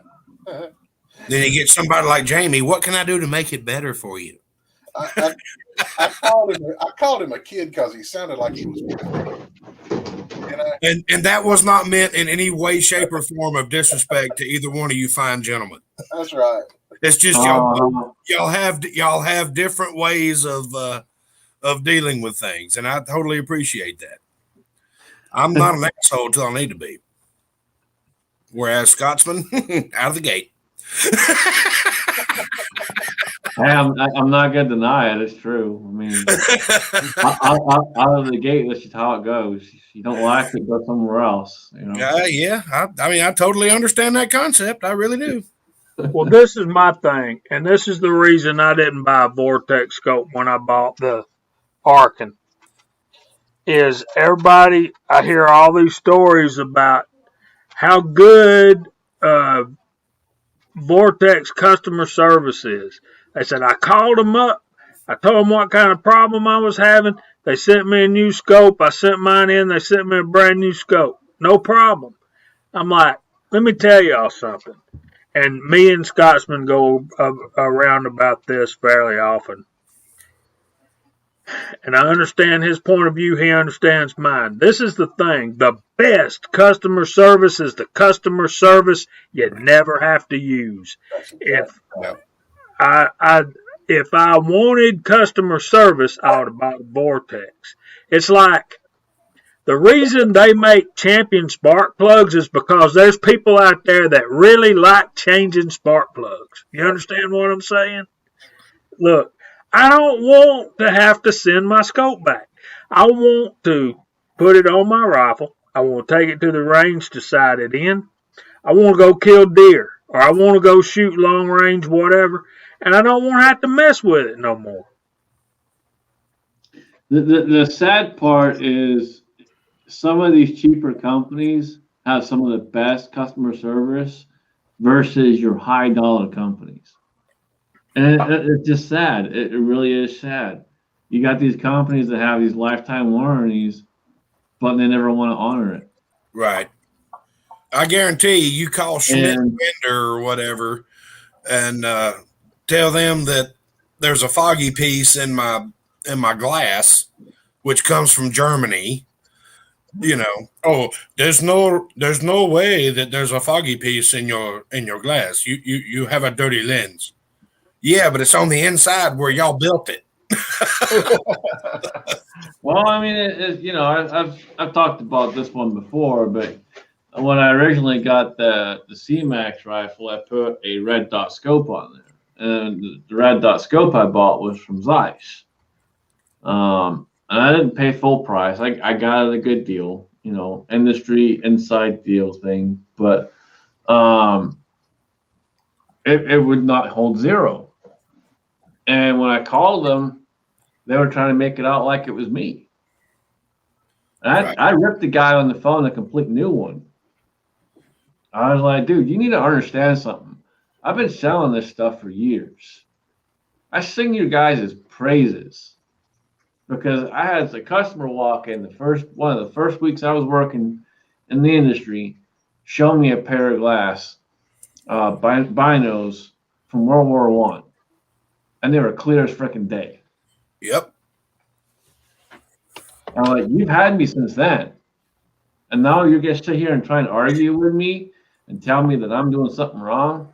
Then you get somebody like Jamie. What can I do to make it better for you? I called him a kid because he sounded like he was. And that was not meant in any way, shape, or form of disrespect to either one of you fine gentlemen. That's right. It's just y'all have different ways of dealing with things, and I totally appreciate that. I'm not an asshole till I need to be. Whereas Scotsman, out of the gate. Hey, I'm not gonna deny it. It's true. I mean, out of the gate, that's just how it goes. If you don't like it, go somewhere else. You know? Yeah. I mean, I totally understand that concept. I really do. Well, this is my thing, and this is the reason I didn't buy a Vortex scope when I bought the Arkin. Is everybody? I hear all these stories about how good Vortex customer service is. They said I called them up. I told them what kind of problem I was having. They sent me a new scope. I sent mine in. They sent me a brand new scope. No problem. I'm like, let me tell y'all something. And me and Scotsman go around about this fairly often. And I understand his point of view. He understands mine. This is the thing. The best customer service is the customer service you never have to use. If I wanted customer service, I would have bought a Vortex. It's like the reason they make champion spark plugs is because there's people out there that really like changing spark plugs. You understand what I'm saying? Look, I don't want to have to send my scope back. I want to put it on my rifle. I want to take it to the range to sight it in. I want to go kill deer, or I want to go shoot long range, whatever, and I don't want to have to mess with it no more. The sad part is some of these cheaper companies have some of the best customer service versus your high dollar companies. And it's just sad. It really is sad. You got these companies that have these lifetime warranties, but they never want to honor it. Right. I guarantee you call Schmidt Vendor or whatever and tell them that there's a foggy piece in my glass, which comes from Germany. You know, oh, there's no way that there's a foggy piece in your glass. You have a dirty lens. Yeah, but it's on the inside where y'all built it. Well, I mean, I've talked about this one before, but when I originally got the C-Max rifle, I put a red dot scope on there, and the red dot scope I bought was from Zeiss. And I didn't pay full price. I got it a good deal, industry inside deal thing, but it would not hold zero. And when I called them, they were trying to make it out like it was me. And I ripped the guy on the phone a complete new one. I was like, dude, you need to understand something. I've been selling this stuff for years. I sing you guys' praises because I had a customer walk in one of the first weeks I was working in the industry, show me a pair of glass binos from World War One, and they were clear as freaking day. Yep. I'm like, you've had me since then, and now you're gonna sit here and try and argue with me and tell me that I'm doing something wrong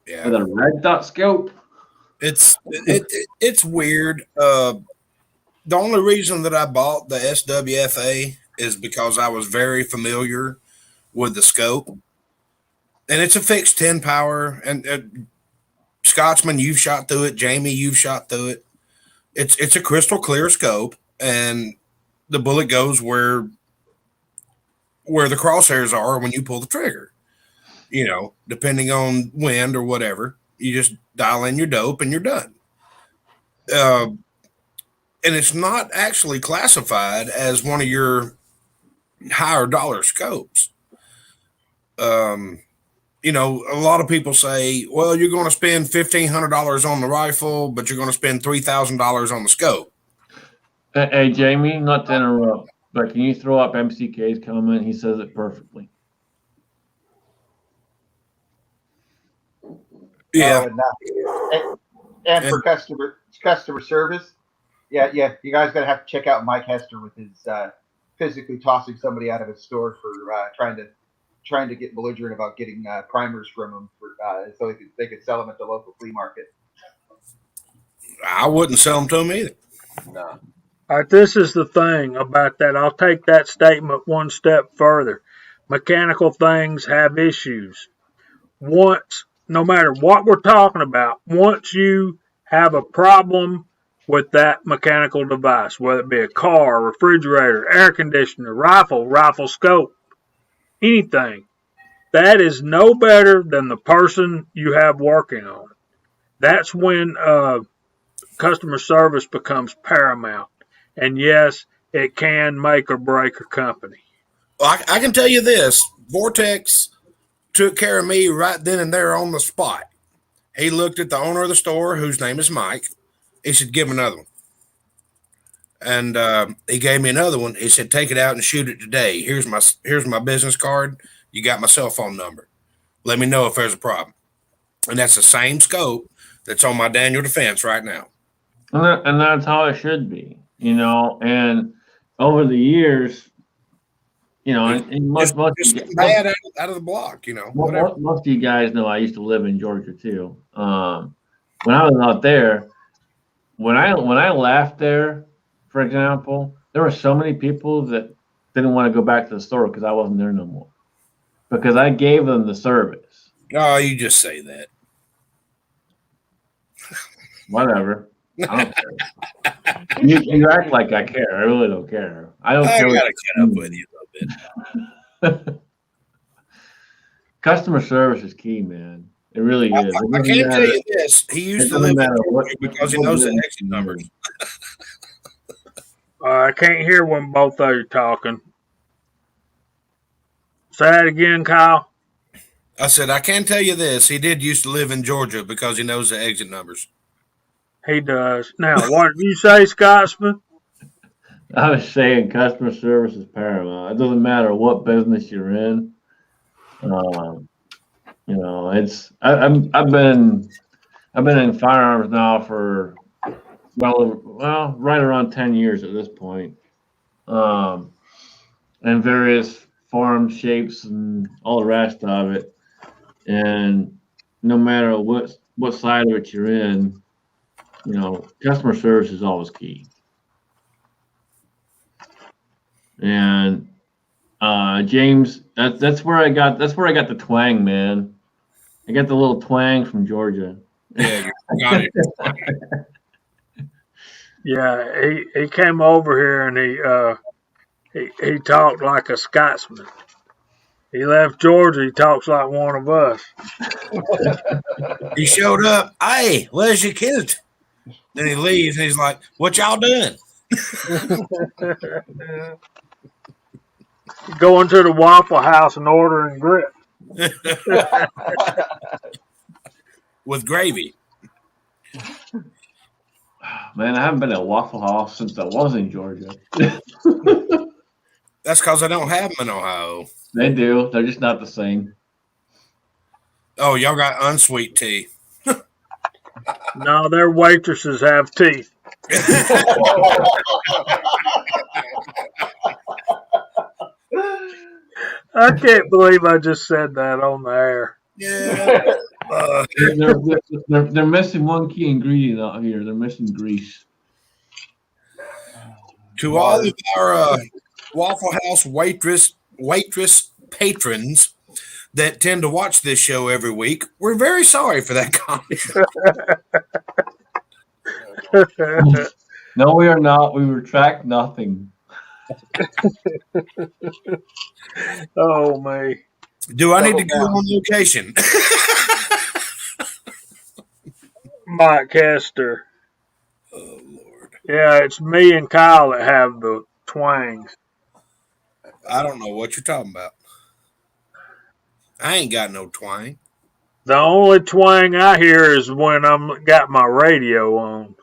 with a red dot scope. It's weird. The only reason that I bought the SWFA is because I was very familiar with the scope, and it's a fixed 10 power. And Scotsman, you've shot through it. Jamie, you've shot through it. It's a crystal clear scope, and the bullet goes where the crosshairs are when you pull the trigger. You know, depending on wind or whatever, you just dial in your dope and you're done. And it's not actually classified as one of your higher dollar scopes. You know, a lot of people say, well, you're going to spend $1,500 on the rifle, but you're going to spend $3,000 on the scope. Hey, Jamie, not to interrupt, but can you throw up MCK's comment? He says it perfectly. Yeah. And for customer service, yeah, you guys gotta have to check out Mike Hester with his physically tossing somebody out of his store for trying to get belligerent about getting primers from him so they could sell them at the local flea market. I wouldn't sell them to him either. No. All right, this is the thing about that. I'll take that statement one step further. Mechanical things have issues. Once, no matter what we're talking about, once you have a problem with that mechanical device, whether it be a car, refrigerator, air conditioner, rifle scope, anything, that is no better than the person you have working on it. That's when customer service becomes paramount. And yes, it can make or break a company. Well, I can tell you this. Vortex took care of me right then and there on the spot. He looked at the owner of the store, whose name is Mike. He said, give him another one. And he gave me another one. He said, take it out and shoot it today. Here's my business card. You got my cell phone number. Let me know if there's a problem. And that's the same scope that's on my Daniel Defense right now. And that's how it should be, you know. And over the years, you know, most bad out of the block, you know. Most of you guys know I used to live in Georgia too. When I was out there, when I left there, for example, there were so many people that didn't want to go back to the store because I wasn't there no more, because I gave them the service. Oh, you just say that. Whatever. I don't care. You act like I care. I really don't care. I don't care. I gotta get up with you a little bit. Customer service is key, man. It really is. I can't tell you this. He used to live because he knows the exit numbers. I can't hear when both of you talking. Say that again, Kyle. I said, I can tell you this. He did used to live in Georgia because he knows the exit numbers. He does. Now, what did you say, Scotsman? I was saying customer service is paramount. It doesn't matter what business you're in. You know, I've been in firearms now for well right around 10 years at this point, and various forms, shapes, and all the rest of it. And no matter what side of it you're in, you know, customer service is always key. And James, that's where I got the twang, man. I got the little twang from Georgia. Yeah, you got it. Yeah, he came over here and he talked like a Scotsman. He left Georgia. He talks like one of us. He showed up. Hey, where's your kilt? Then he leaves and he's like, "What y'all doing?" Going to the Waffle House and ordering grits. With gravy. Man, I haven't been at Waffle House since I was in Georgia. That's because I don't have them in Ohio. They do. They're just not the same. Oh, y'all got unsweet tea. No, their waitresses have teeth. I can't believe I just said that on the air. Yeah. They're missing one key ingredient out here. They're missing grease. To all of our Waffle House waitress patrons that tend to watch this show every week, we're very sorry for that comment. No, we are not. We retract nothing. Oh, me. Do I need to go on location? Mike Hester. Oh, Lord. Yeah, it's me and Kyle that have the twangs. I don't know what you're talking about. I ain't got no twang. The only twang I hear is when I'm got my radio on.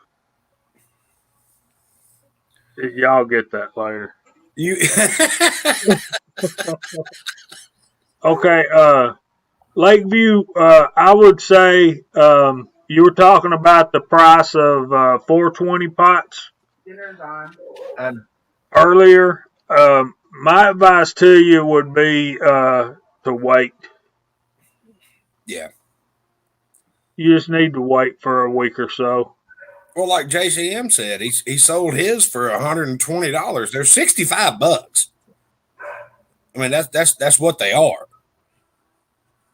Y'all get that later. You Okay, Lakeview, I would say you were talking about the price of 420 pots Dinner's on. earlier. My advice to you would be to wait. Yeah. You just need to wait for a week or so. Well, like JCM said, he sold his for $120. They're $65. I mean, that's what they are.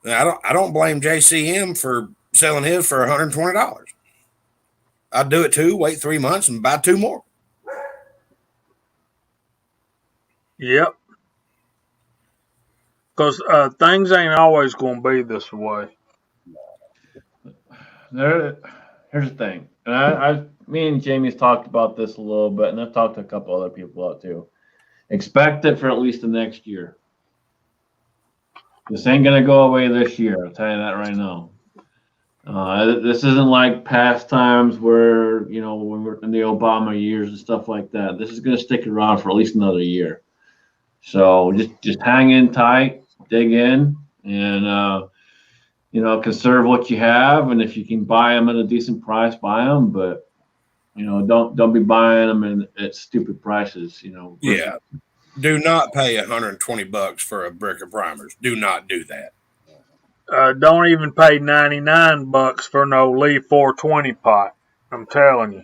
Now, I don't blame JCM for selling his for $120. I'd do it too. Wait 3 months and buy 2 more. Yep. Because things ain't always going to be this way. Here's the thing. And me and Jamie's talked about this a little bit, and I've talked to a couple other people out too. Expect it for at least the next year. This ain't gonna go away this year. I'll tell you that right now. This isn't like past times where when we're in the Obama years and stuff like that. This is gonna stick around for at least another year. So just hang in tight, dig in, and conserve what you have. And if you can buy them at a decent price, buy them. But don't be buying them at stupid prices. Yeah. Do not pay $120 for a brick of primers. Do not do that. Don't even pay $99 for no Lee 420 pot. I'm telling you.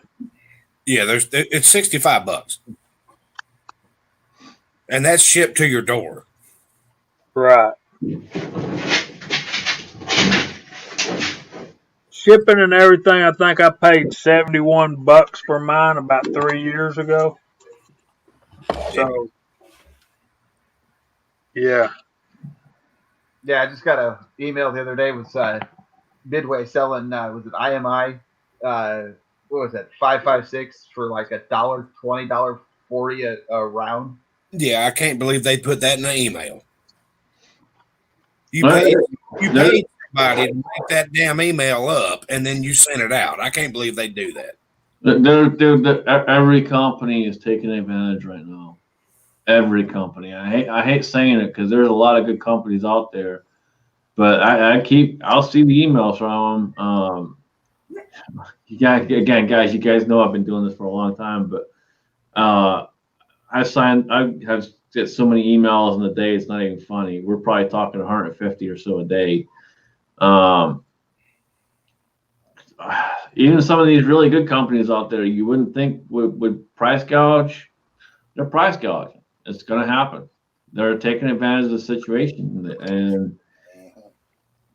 Yeah, it's $65. And that's shipped to your door. Right. Shipping and everything, I think I paid $71 for mine about 3 years ago. So, yeah. Yeah, I just got an email the other day with Midway selling was it IMI? What was that? 556 for like $1.20, $1.40 a round. Yeah, I can't believe they put that in an email. You paid somebody to make that damn email up, and then you sent it out. I can't believe they do that. Every company is taking advantage right now. Every company. I hate saying it because there's a lot of good companies out there, but I'll see the emails from them. Guys, you guys know I've been doing this for a long time, but I have get so many emails in a day, it's not even funny. We're probably talking 150 or so a day. Even some of these really good companies out there, you wouldn't think would price gouge. They're price gouging. It's going to happen. They're taking advantage of the situation, and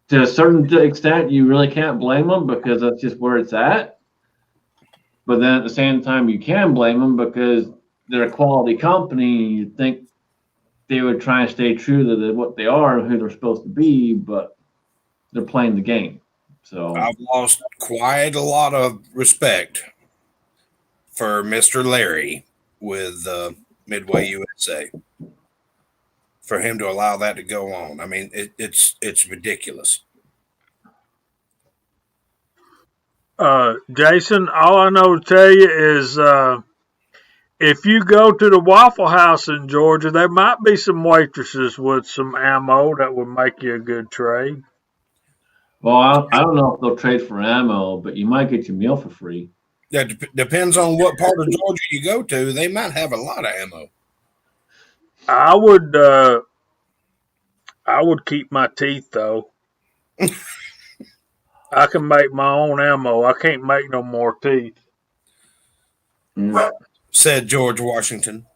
to a certain extent, you really can't blame them because that's just where it's at. But then at the same time, you can blame them because they're a quality company. And you think they would try and stay true to what they are and who they're supposed to be, but they're playing the game. So I've lost quite a lot of respect for Mr. Larry with Midway USA for him to allow that to go on. I mean, it's ridiculous. Jason, all I know to tell you is if you go to the Waffle House in Georgia, there might be some waitresses with some ammo that would make you a good trade. Well, I don't know if they'll trade for ammo, but you might get your meal for free. That depends on what part of Georgia you go to. They might have a lot of ammo. I would keep my teeth though. I can make my own ammo. I can't make no more teeth. Mm. Said George Washington.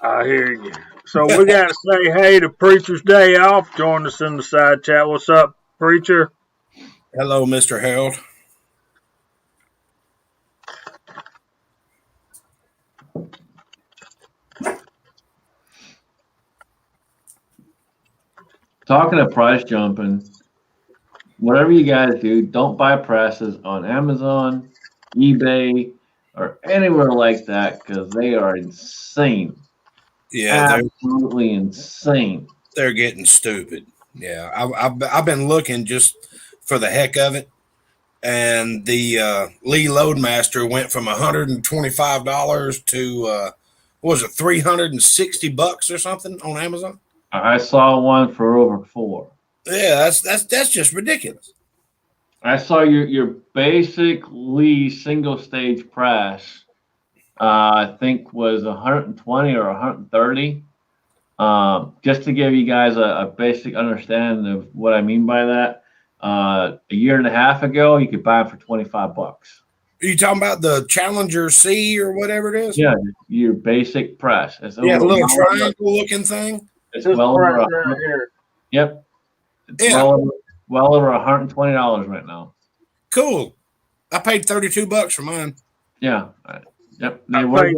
I hear you. So we got to say hey to Preacher's Day Off. Join us in the side chat. What's up, Preacher? Hello, Mr. Harold. Talking of price jumping, whatever you guys do, don't buy presses on Amazon, eBay, or anywhere like that because they are insane. Yeah, Absolutely insane. they're getting stupid. Yeah, I've been looking just for the heck of it, and the Lee Loadmaster went from $125 to what was it, $360 or something on Amazon. I saw one for over $4. Yeah, that's just ridiculous. I saw your basic Lee single stage press. I think was 120 or 130. Just to give you guys a basic understanding of what I mean by that, a year and a half ago, you could buy them for $25. Are you talking about the Challenger C or whatever it is? Yeah, your basic press. It's Yeah, the little well triangle looking thing. It's Just well right over there here. Yep. It's Yeah. well over $120 right now. Cool. I paid $32 for mine. Yeah. Yep. They were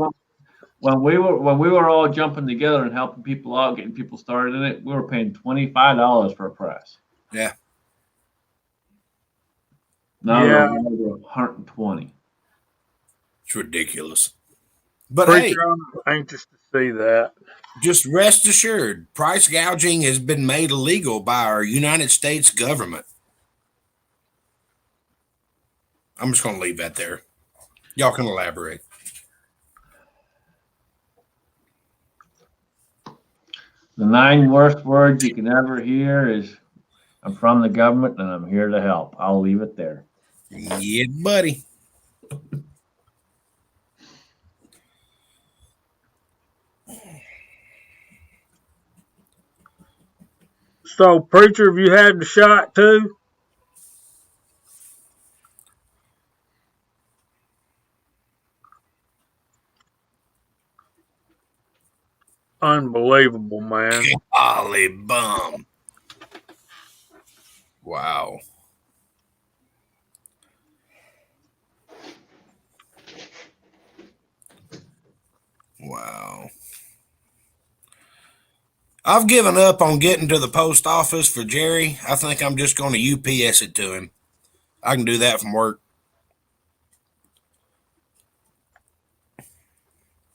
when we were all jumping together and helping people out, getting people started in it, we were paying $25 for a press. Yeah. Now Yeah. they're over 120. It's ridiculous. But Preacher, hey, I'm anxious to see that. just rest assured, price gouging has been made illegal by our United States government. I'm just going to leave that there. Y'all can elaborate. The 9 worst words you can ever hear is, "I'm from the government and I'm here to help." I'll leave it there. Yeah, buddy. So, Preacher, have you had the shot too? Unbelievable, man. Golly bum. Wow. Wow. I've given up on getting to the post office for Jerry. I think I'm just going to UPS it to him. I can do that from work.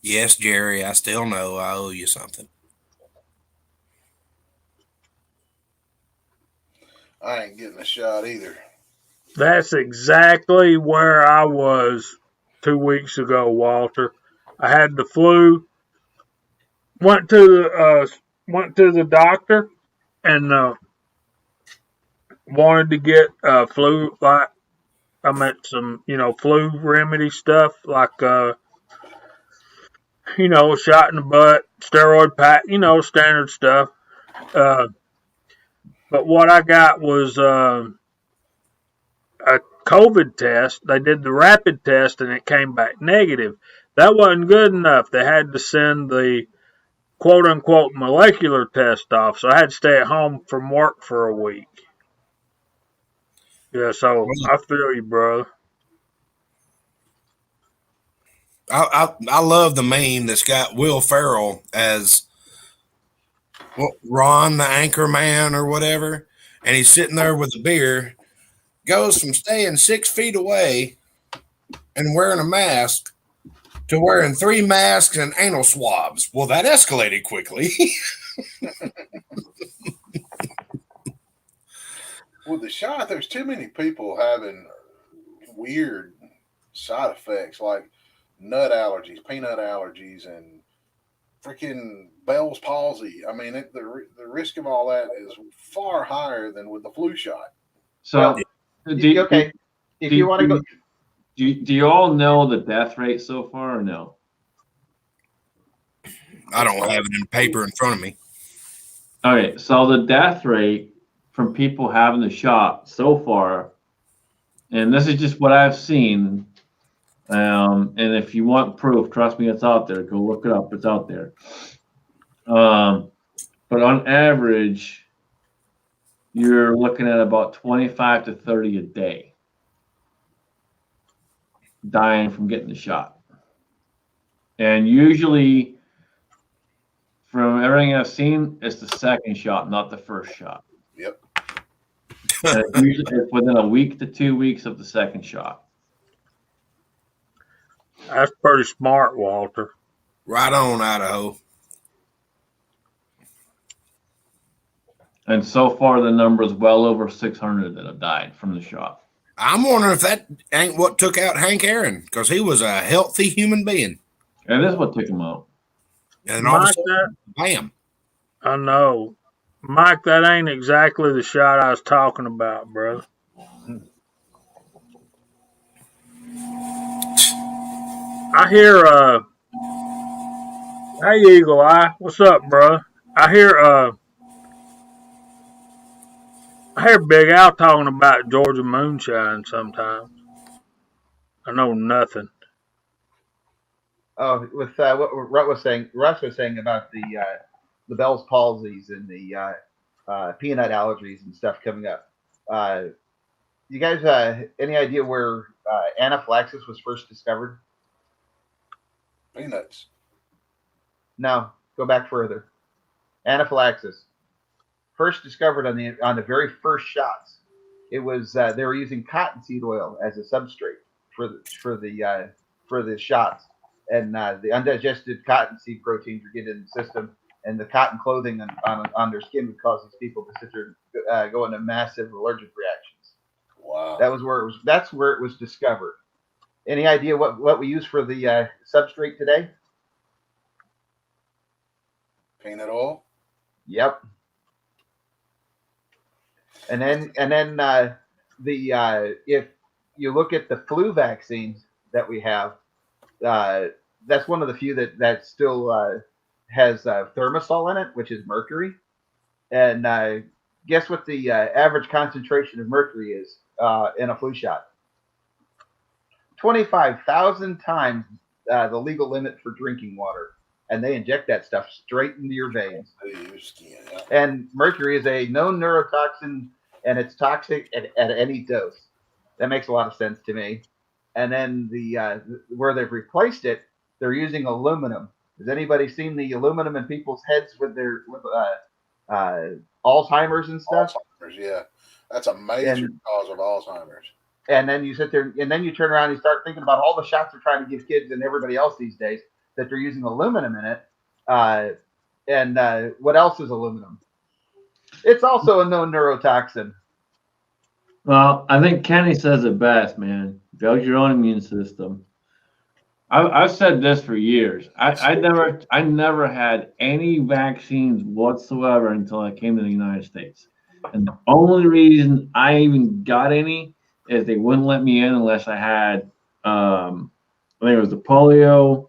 Yes, Jerry, I still know I owe you something. I ain't getting a shot either. That's exactly where I was 2 weeks ago, Walter. I had the flu. Went to the doctor and wanted to get flu some flu remedy stuff like a shot in the butt, steroid pack, standard stuff. But what I got was a COVID test. They did the rapid test and it came back negative. That wasn't good enough. They had to send the quote unquote molecular test off. So I had to stay at home from work for a week. Yeah, so I feel you, brother. I love the meme that's got Will Ferrell as Ron the anchor man or whatever, and he's sitting there with a beer, goes from staying 6 feet away and wearing a mask to wearing 3 masks and anal swabs. Well, that escalated quickly. With the shot, there's too many people having weird side effects like nut allergies, peanut allergies, and freaking Bell's palsy. I mean, the risk of all that is far higher than with the flu shot. So, Okay, if you want to go, do you all know the death rate so far or no? I don't have it in paper in front of me. All right, so the death rate from people having the shot so far, and this is just what I've seen, and if you want proof, trust me, it's out there. Go look it up. It's out there. But on average, you're looking at about 25 to 30 a day dying from getting the shot. And usually, from everything I've seen, it's the second shot, not the first shot. Yep. And it's within a week to 2 weeks of the second shot. That's pretty smart, Walter. Right on, Idaho. And so far, the number is well over 600 that have died from the shot. I'm wondering if that ain't what took out Hank Aaron, because he was a healthy human being. And this is what took him out. And all of a sudden, bam. I know. Mike, that ain't exactly the shot I was talking about, brother. I hear, hey, Eagle Eye, what's up, bro? I hear Big Al talking about Georgia moonshine sometimes. I know nothing. with what Russ was saying about the Bell's palsies and the peanut allergies and stuff coming up. You guys, any idea where anaphylaxis was first discovered? Peanuts. No, go back further. Anaphylaxis first discovered on the very first shots. It was they were using cottonseed oil as a substrate for the shots, and the undigested cottonseed proteins would get in the system, and the cotton clothing on their skin would cause these people to sit there go into massive allergic reactions. Wow. That's where it was discovered. Any idea what we use for the substrate today? Peanut oil. Yep. And then if you look at the flu vaccines that we have, that's one of the few that still has thermosol in it, which is mercury. And guess what the average concentration of mercury is in a flu shot? 25,000 times the legal limit for drinking water. And they inject that stuff straight into your veins. And mercury is a known neurotoxin, and it's toxic at any dose. That makes a lot of sense to me. And then where they've replaced it, they're using aluminum. Has anybody seen the aluminum in people's heads with Alzheimer's and stuff? Alzheimer's, yeah. That's a major cause of Alzheimer's. And then you sit there, and then you turn around and you start thinking about all the shots they're trying to give kids and everybody else these days that they're using aluminum in it. And what else is aluminum? It's also a known neurotoxin. Well, I think Kenny says it best, man. Build your own immune system. I've said this for years. I never had any vaccines whatsoever until I came to the United States. And the only reason I even got any is they wouldn't let me in unless I had, I think it was the polio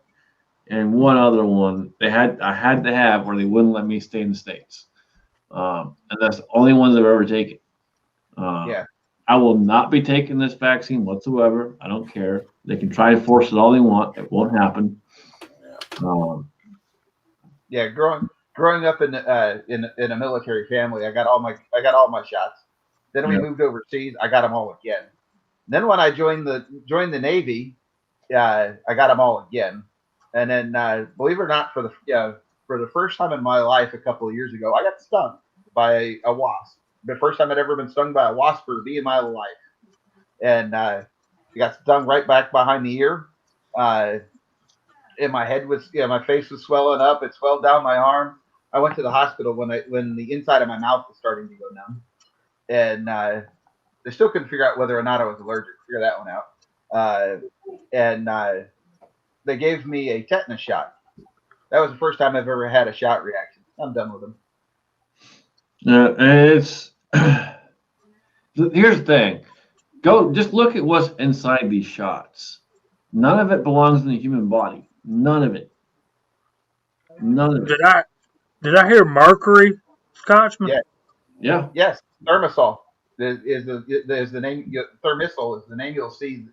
and one other one. I had to have, or they wouldn't let me stay in the States. And that's the only ones I've ever taken. Yeah. I will not be taking this vaccine whatsoever. I don't care. They can try to force it all they want. It won't happen. Yeah, growing up in a military family, I got all my shots. Then we moved overseas. I got them all again. Then when I joined the Navy, I got them all again. And then, believe it or not, for the first time in my life, a couple of years ago, I got stung by a wasp. The first time I'd ever been stung by a wasp for me in my life. And I got stung right back behind the ear. And my head my face was swelling up. It swelled down my arm. I went to the hospital when the inside of my mouth was starting to go numb. And they still couldn't figure out whether or not I was allergic. Figure that one out. and they gave me a tetanus shot. That was the first time I've ever had a shot reaction. I'm done with them. It's here's the thing. Just look at what's inside these shots. None of it belongs in the human body. None of it. None of it. Did I hear mercury, Scotchman? Yeah. Yeah. Yes, Thermosol is the name. Thermisol is the name. You'll see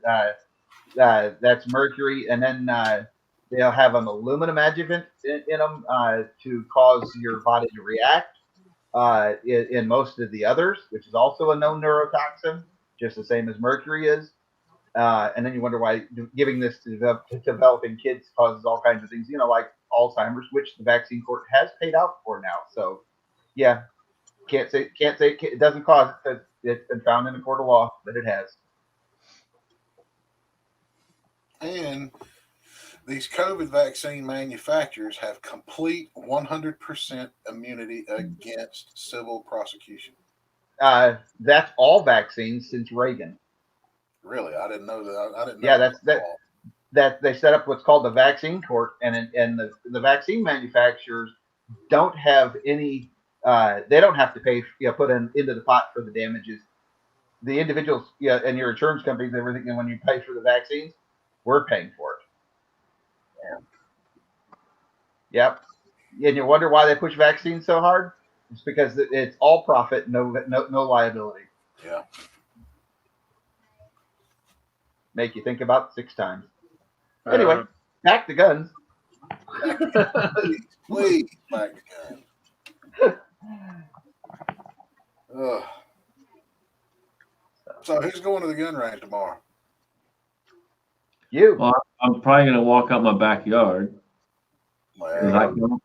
that's mercury, and then they'll have an aluminum adjuvant in them to cause your body to react. In most of the others, which is also a known neurotoxin, just the same as mercury is. And then you wonder why giving this to developing kids causes all kinds of things, like Alzheimer's, which the vaccine court has paid out for now. So, yeah, can't say it doesn't cause it because it's been found in a court of law that it has. And these COVID vaccine manufacturers have complete 100% immunity against civil prosecution. That's all vaccines since Reagan. Really, I didn't know that. I didn't know. Yeah, that they set up what's called the vaccine court, and the vaccine manufacturers don't have any. They don't have to pay, put into the pot for the damages. The individuals, and your insurance companies, and everything. And when you pay for the vaccines, we're paying for it. Yep. And you wonder why they push vaccines so hard? It's because it's all profit, no liability. Yeah. Make you think about 6 times. Anyway, back to guns. Please, back to guns. So who's going to the gun range tomorrow? You. Well, I'm probably going to walk out my backyard. Well,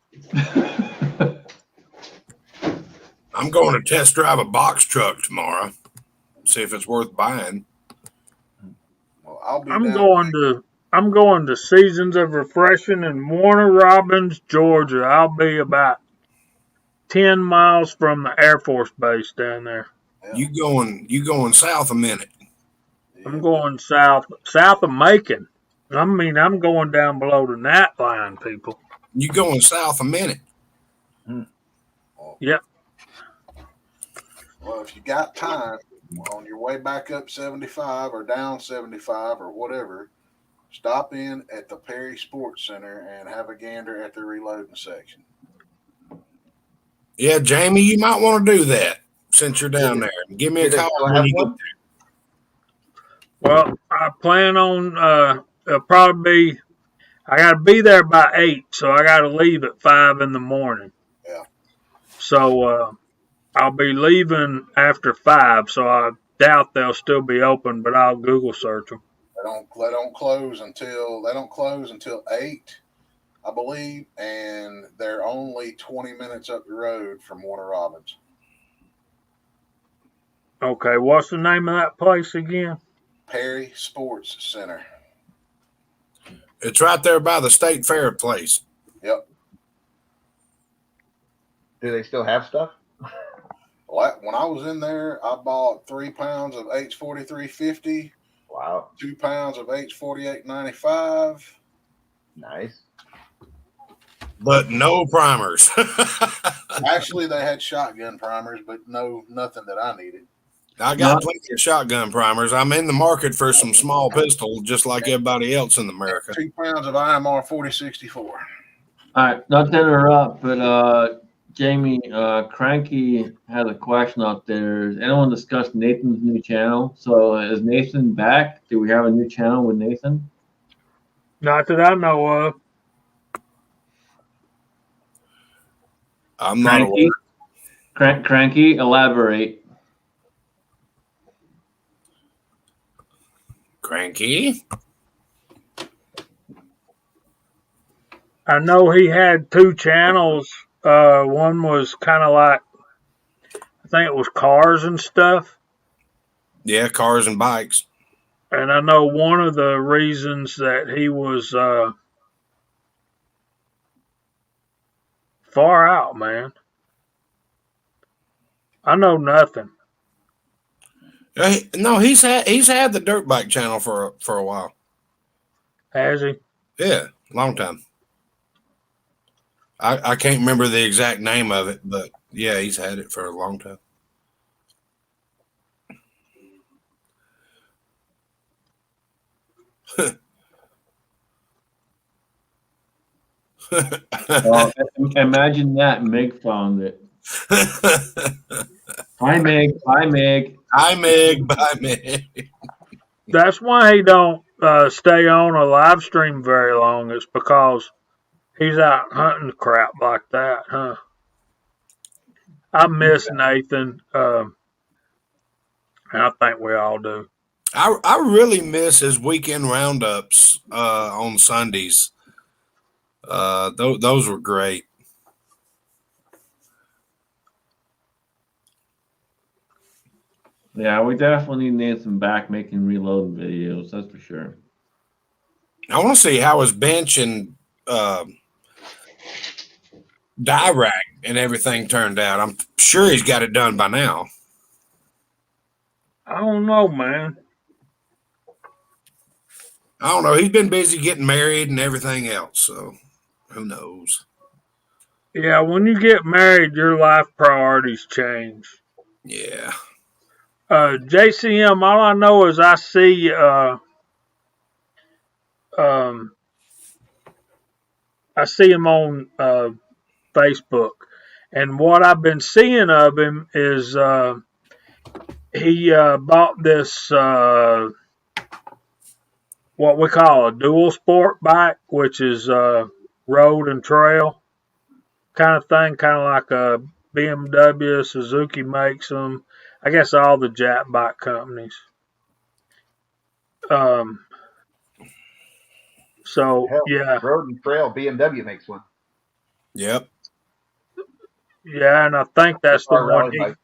I'm going to test drive a box truck tomorrow. See if it's worth buying. Well, I'll be. I'm going to Seasons of Refreshing in Warner Robins, Georgia. I'll be about 10 miles from the Air Force Base down there. Yeah. You going south a minute? Yeah. I'm going south of Macon. I'm going down below the gnat line, people. You going south a minute? Yep. Well, if you got time on your way back up 75 or down 75 or whatever, stop in at the Perry Sports Center and have a gander at the reloading section. Yeah, Jamie, you might want to do that since you're down there. Give me a call when you get there. Well, I plan on it'll probably be. I got to be there by 8, so I got to leave at 5 in the morning. Yeah. So I'll be leaving after 5, so I doubt they'll still be open, but I'll Google search them. They don't close until 8, I believe, and they're only 20 minutes up the road from Warner Robins. Okay, what's the name of that place again? Perry Sports Center. It's right there by the State Fair place. Yep. Do they still have stuff? When I was in there, I bought 3 pounds of H4350. Wow. 2 pounds of H4895. Nice. But no primers. Actually, they had shotgun primers, but nothing that I needed. I got plenty of shotgun primers. I'm in the market for some small pistol, just like everybody else in America. 2 pounds of IMR 4064. All right, not to interrupt, but Jamie, Cranky had a question out there. Has anyone discussed Nathan's new channel? So is Nathan back? Do we have a new channel with Nathan? Not that I know of. I'm not aware. Cranky, elaborate. Cranky? I know he had 2 channels. One was kind of like, I think it was cars and stuff. Yeah, cars and bikes. And I know one of the reasons that he was far out, man. I know nothing. No, he's had the dirt bike channel for a while. Has he? Yeah, long time. I can't remember the exact name of it, but yeah, he's had it for a long time. Well, imagine that Meg found it. Hi Meg. Hi Meg. Hi Meg. Bye Meg. That's why he don't stay on a live stream very long. It's because he's out hunting crap like that, huh? I miss Nathan, and I think we all do. I really miss his weekend roundups on Sundays. Those were great. Yeah, we definitely need Nathan back making reload videos. That's for sure. I want to see how his bench and die rack and everything turned out. I'm sure he's got it done by now. I don't know, man. I don't know. He's been busy getting married and everything else, so who knows? Yeah, when you get married, your life priorities change. Yeah. JCM, all I know is I see um, him on Facebook, and what I've been seeing of him is he bought this what we call a dual sport bike, which is road and trail kind of thing, kind of like a BMW. Suzuki makes them. I guess all the Jap bike companies. Um, so Hell, yeah, Road and Trail BMW makes one. Yep. yeah, and I think that's the Our one rally bike.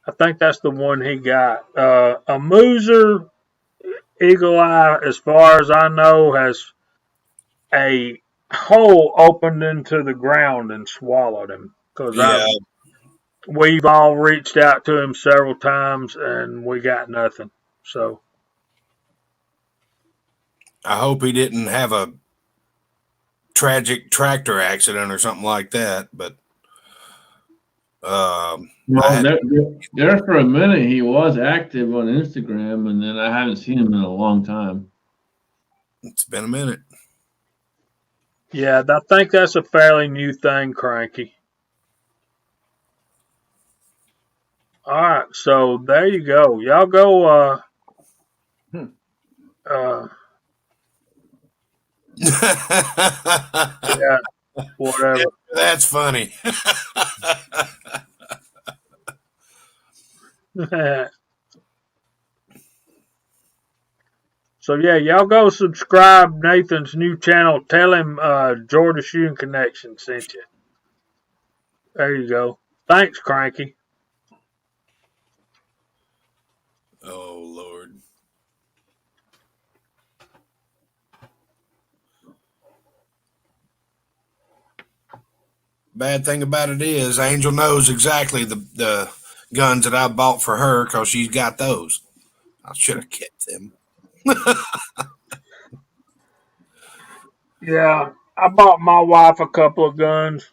I think that's the one he got. A Mooser Eagle Eye, as far as I know, has a hole opened into the ground and swallowed him. Because Yeah. we've all reached out to him several times and we got nothing. So I hope he didn't have a tragic tractor accident or something like that. But Well, there for a minute he was active on Instagram, and then I haven't seen him in a long time. it's been a minute. yeah, I think that's a fairly new thing, Cranky. All right, so there you go. Y'all go. Yeah, whatever. That's funny. So yeah, y'all go subscribe Nathan's new channel. Tell him Georgia Shooting Connection sent you. There you go. Thanks, Cranky. Oh Lord. Bad thing about it is Angel knows exactly the guns that I bought for her because she's got those. I should have kept them. Yeah, I bought my wife a couple of guns.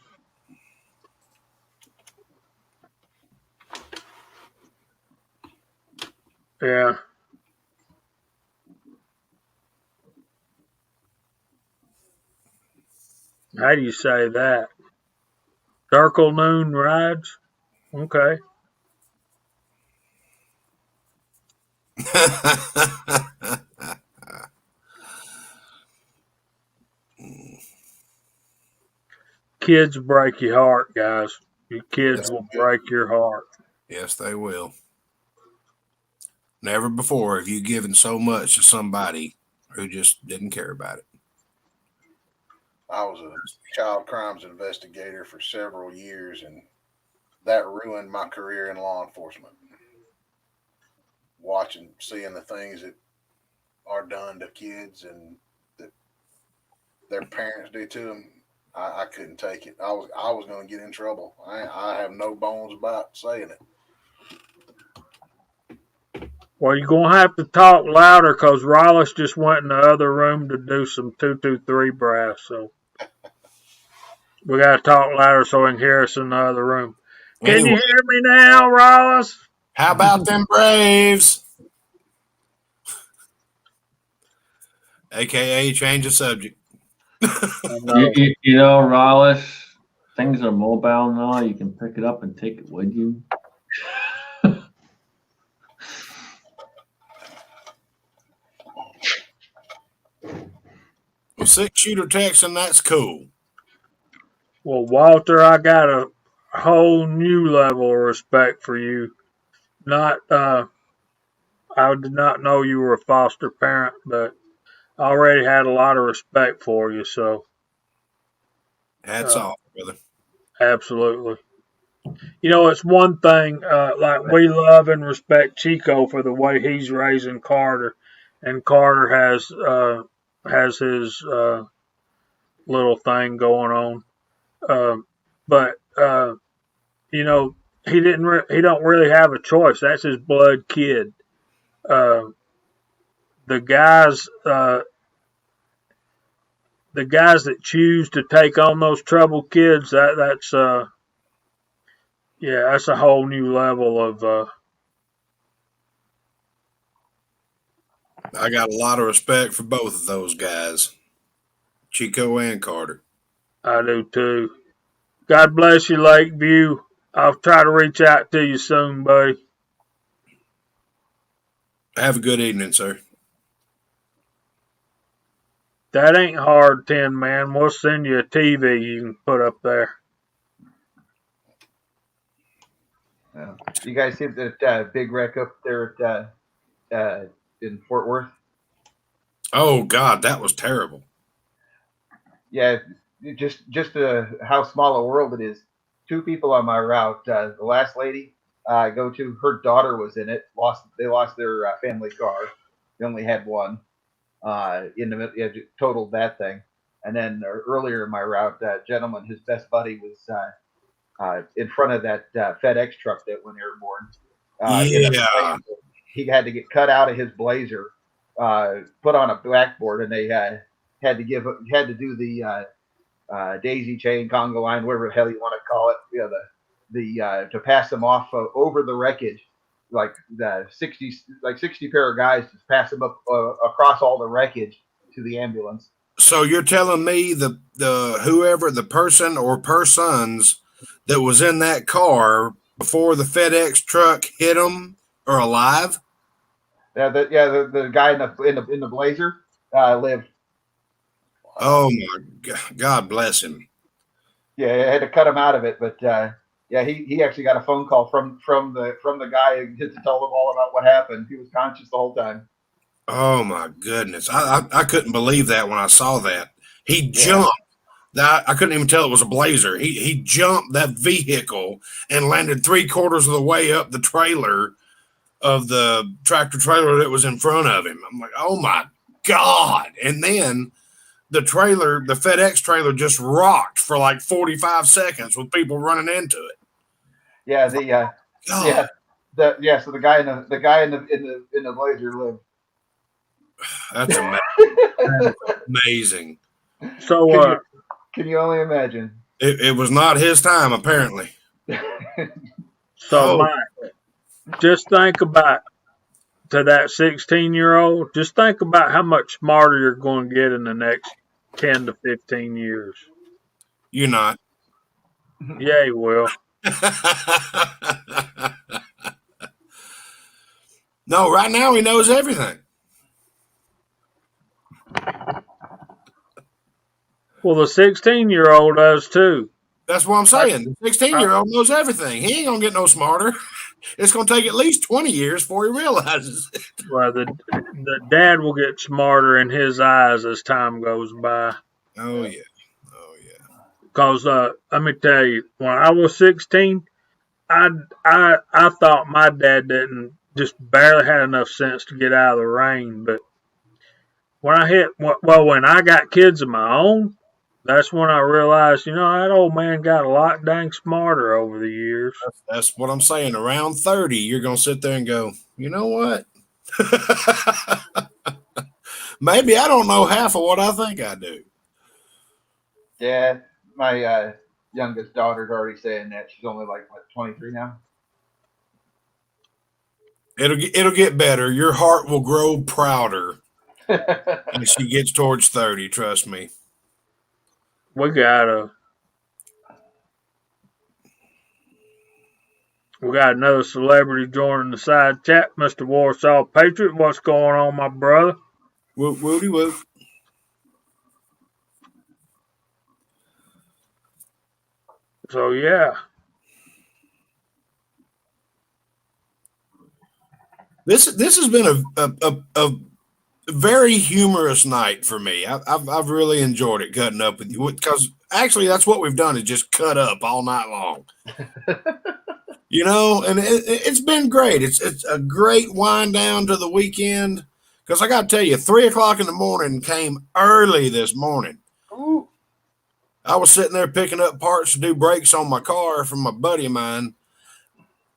Yeah. How do you say that? Circle noon rides? Okay. Kids break your heart, guys. Your kids will break your heart. Yes, they will. Never before have you given so much to somebody who just didn't care about it. I was a child crimes investigator for several years, and that ruined my career in law enforcement. Seeing the things that are done to kids and that their parents do to them, I couldn't take it. I was going to get in trouble. I have no bones about saying it. Well, you're going to have to talk louder because Rollis just went in the other room to do some 223 brass. So we got to talk louder so he can hear us in the other room. Can Anyway, you hear me now, Rollis? how about them Braves? AKA change the subject. You know, Rollis, things are mobile now. You can pick it up and take it with you. Well, 6-shooter Texan, that's cool. Well, Walter, I got a whole new level of respect for you. Not, I did not know you were a foster parent, but I already had a lot of respect for you. So, Hats off, brother. absolutely. You know, it's one thing, like we love and respect Chico for the way he's raising Carter, and Carter has his little thing going on. But you know, he don't really have a choice. That's his blood kid. Uh, the guys the guys that choose to take on those troubled kids, that's yeah, that's a whole new level of I got a lot of respect for both of those guys, Chico and Carter. I do too. God bless you, Lakeview. I'll try to reach out to you soon, buddy. Have a good evening, sir. That ain't hard, Tin Man. We'll send you a TV you can put up there. You guys see that big wreck up there in Fort Worth? Oh God, that was terrible. Yeah, just how small a world it is. Two people on my route. The last lady I go to, her daughter was in it. They lost their family car. They only had one. In the middle, totaled that thing. And then earlier in my route, that gentleman, his best buddy, was in front of that FedEx truck that went airborne. Yeah. He had to get cut out of his Blazer, put on a backboard, and they had to do the daisy chain, conga line, whatever the hell you want to call it. You know, the to pass them off over the wreckage, like the 60 pair of guys to pass them up across all the wreckage to the ambulance. So you're telling me the whoever the person or persons that was in that car before the FedEx truck hit them are alive? The guy in the Blazer lived. Oh my God, bless him. Yeah, I had to cut him out of it, but yeah, he actually got a phone call from the guy who to tell him all about what happened. He was conscious the whole time. Oh my goodness, I couldn't believe that when I saw that. He jumped. I couldn't even tell it was a Blazer. He jumped that vehicle and landed 3/4 of the way up the trailer of the tractor trailer that was in front of him. I'm like, oh my God! And then the FedEx trailer just rocked for like 45 seconds with people running into it. Yeah, So the guy in the Blazer lived. That's amazing. Amazing. So can you only imagine? It was not his time, apparently. So Mike, just think about to that 16-year-old. Just think about how much smarter you're going to get in the next 10 to 15 years. You're not. Yeah, you will. No, right now he knows everything. Well, the 16-year-old does too. That's what I'm saying. The 16-year-old knows everything. He ain't going to get no smarter. It's going to take at least 20 years before he realizes it. Well, the dad will get smarter in his eyes as time goes by. Oh, yeah. Because let me tell you, when I was 16, I thought my dad didn't just barely had enough sense to get out of the rain. But when I got kids of my own, that's when I realized, that old man got a lot dang smarter over the years. That's what I'm saying. Around 30, you're going to sit there and go, you know what? Maybe I don't know half of what I think I do. Yeah, my youngest daughter's already saying that. She's only like, what, 23 now? It'll get better. Your heart will grow prouder as she gets towards 30. Trust me. We got another celebrity joining the side chat, Mr. Warsaw Patriot. What's going on, my brother? Whoop, whoopty whoop. So yeah. This has been a very humorous night for me. I've really enjoyed it cutting up with you because actually that's what we've done is just cut up all night long. And it's been great. It's a great wind down to the weekend because I got to tell you, 3:00 in the morning came early this morning. Ooh. I was sitting there picking up parts to do brakes on my car from a buddy of mine.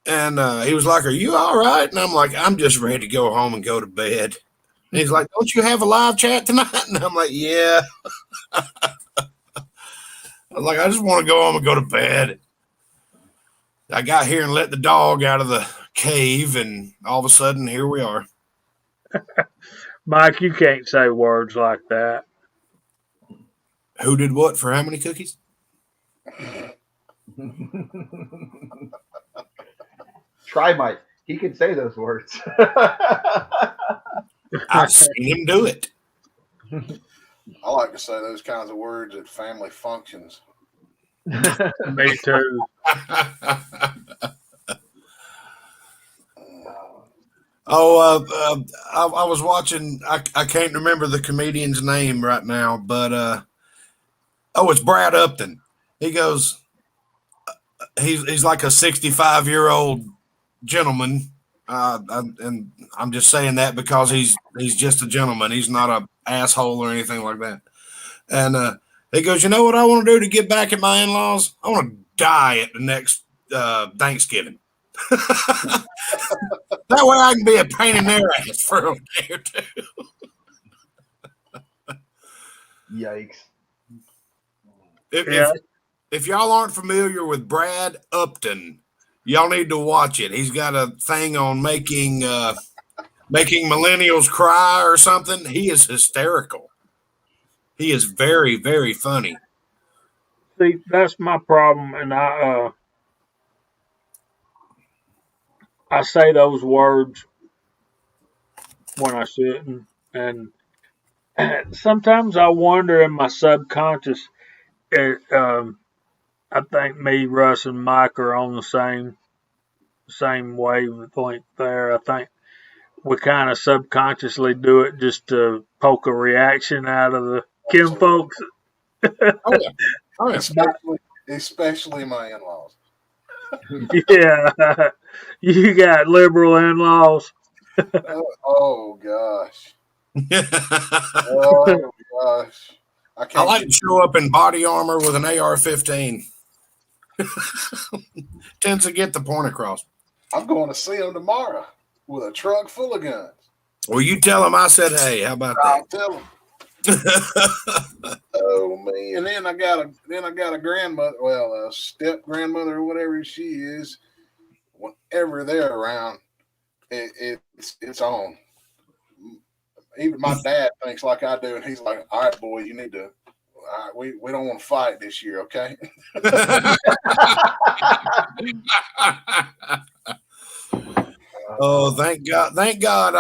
And he was like, "Are you all right?" And I'm like, "I'm just ready to go home and go to bed." And he's like, "Don't you have a live chat tonight?" And I'm like, "Yeah." I was like, "I just want to go home and go to bed." I got here and let the dog out of the cave, and all of a sudden, here we are. Mike, you can't say words like that. Who did what for how many cookies? Try Mike. He can say those words. I've seen him do it. I like to say those kinds of words at family functions. Me too. I was watching. I can't remember the comedian's name right now, but it's Brad Upton. He goes. He's like a 65-year-old gentleman, and I'm just saying that because he's just a gentleman. He's not an asshole or anything like that. And he goes, "You know what I want to do to get back at my in-laws? I want to die at the next Thanksgiving. That way I can be a pain in their ass for a day or two." Yikes. If y'all aren't familiar with Brad Upton, y'all need to watch it. He's got a thing on making millennials cry or something. He is hysterical. He is very, very funny. See, that's my problem, and I say those words when I shouldn't, and sometimes I wonder in my subconscious. I think me, Russ, and Mike are on the same wavelength there. I think we kind of subconsciously do it just to poke a reaction out of the Kim folks. Oh yeah. Especially my in-laws. Yeah, you got liberal in-laws. Oh gosh. Oh gosh. I like to show up in body armor with an AR-15. Tends to get the point across. I'm going to see him tomorrow with a trunk full of guns. Well, you tell him I said, "Hey, how about that?" I'll tell him. Oh man! And then I got a grandmother, a step grandmother or whatever she is. Whenever they're around, it's on. Even my dad thinks like I do, and he's like, "All right, boy, you need to. We don't want to fight this year, okay?" Oh, thank God! Thank God!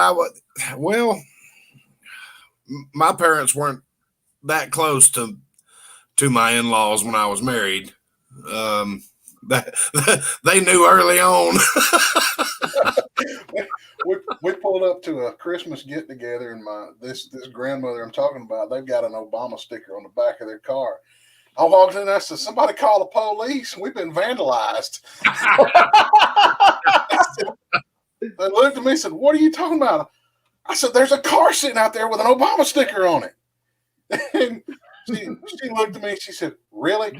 My parents weren't that close to my in-laws when I was married. They knew early on. we pulled up to a Christmas get together, and this grandmother I'm talking about, they've got an Obama sticker on the back of their car. I walked in and I said, "Somebody call the police. We've been vandalized." They looked at me and said, "What are you talking about?" I said, "There's a car sitting out there with an Obama sticker on it." And she looked at me and she said, "Really?"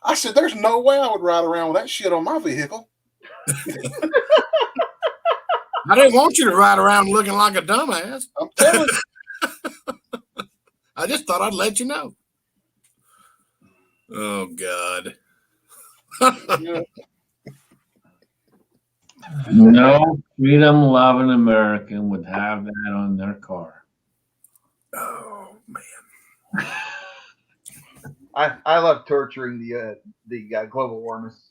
I said, "There's no way I would ride around with that shit on my vehicle." I didn't want you to ride around looking like a dumbass. I'm telling you. I just thought I'd let you know. Oh, God. Yeah. No freedom-loving American would have that on their car. Oh, man. I love torturing the global warmists.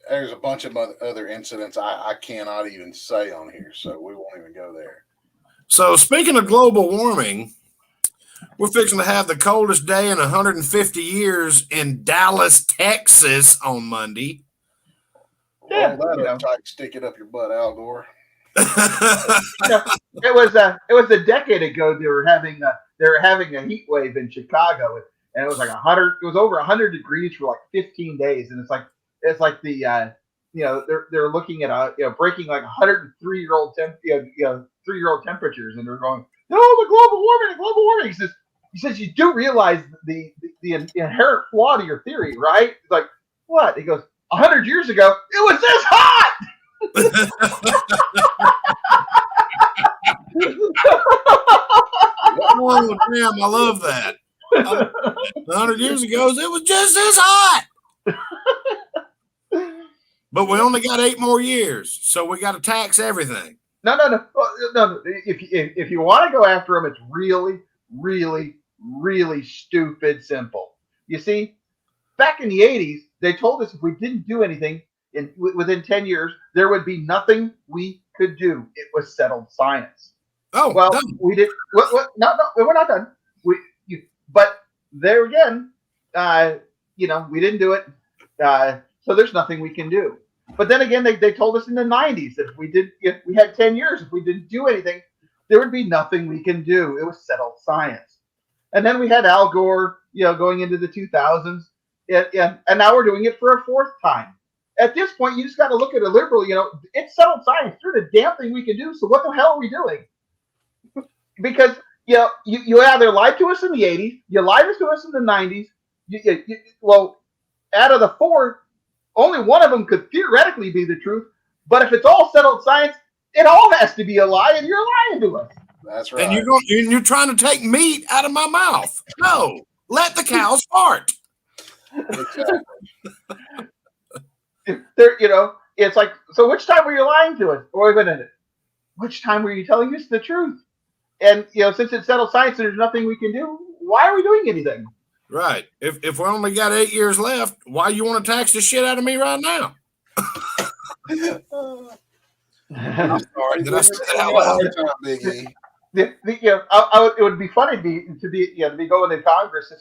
There's a bunch of other incidents I cannot even say on here, so we won't even go there. So, speaking of global warming, we're fixing to have the coldest day in 150 years in Dallas, Texas on Monday. Roll that up tight, stick it up your butt, Al Gore. It was a decade ago they were having a heat wave in Chicago, and it was like 100. It was over 100 degrees for like 15 days, and it's like the they're looking at breaking like 103-year-old 3-year-old temperatures, and they're going, no, the global warming. He says you do realize the inherent flaw to your theory, right? It's like, what? He goes, 100 years ago it was this hot. Oh, damn, I love that. 100 years ago, it was just this hot. But we only got 8 more years, so we got to tax everything. No. If you want to go after them, it's really, really, really stupid simple. You see, back in the 80s, they told us if we didn't do anything within 10 years, there would be nothing we could do. It was settled science. Oh, well, done. We did. What? No, we're not done. But there again, we didn't do it. So there's nothing we can do. But then again, they told us in the 90s that if we had 10 years, if we didn't do anything, there would be nothing we can do. It was settled science. And then we had Al Gore, going into the 2000s, and now we're doing it for a 4th time. At this point, you just got to look at a liberal. It's settled science. There's a damn thing we can do. So what the hell are we doing? Because you either lied to us in the 80s, you lied to us in the 90s. Well, out of the 4, only one of them could theoretically be the truth. But if it's all settled science, it all has to be a lie, and you're lying to us. That's right. And you're trying to take meat out of my mouth. No, let the cows fart. Exactly. It's like, so which time were you lying to us? Or wait a minute, which time were you telling us the truth? And since it's settled science and there's nothing we can do, why are we doing anything? Right. If we only got 8 years left, why you want to tax the shit out of me right now? I'm sorry. Did I say that out loud? Big E. It would be funny to be going to Congress.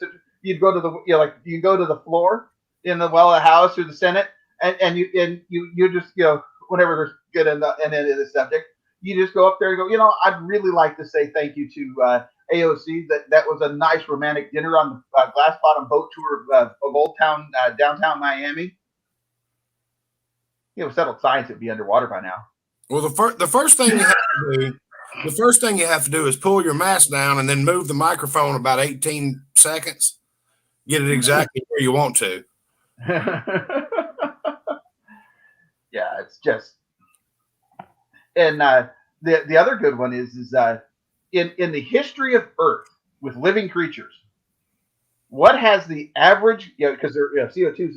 You'd go to the floor in the House or the Senate, and you just whenever there's good in the subject, you just go up there and go, I'd really like to say thank you to AOC. That was a nice romantic dinner on the glass bottom boat tour of Old Town, downtown Miami. Settled science would be underwater by now. Well, the first thing you have to do is pull your mask down and then move the microphone about 18 seconds. Get it exactly where you want to. Yeah, it's just. And the other good one is in the history of Earth with living creatures, what has the average? Because CO2 is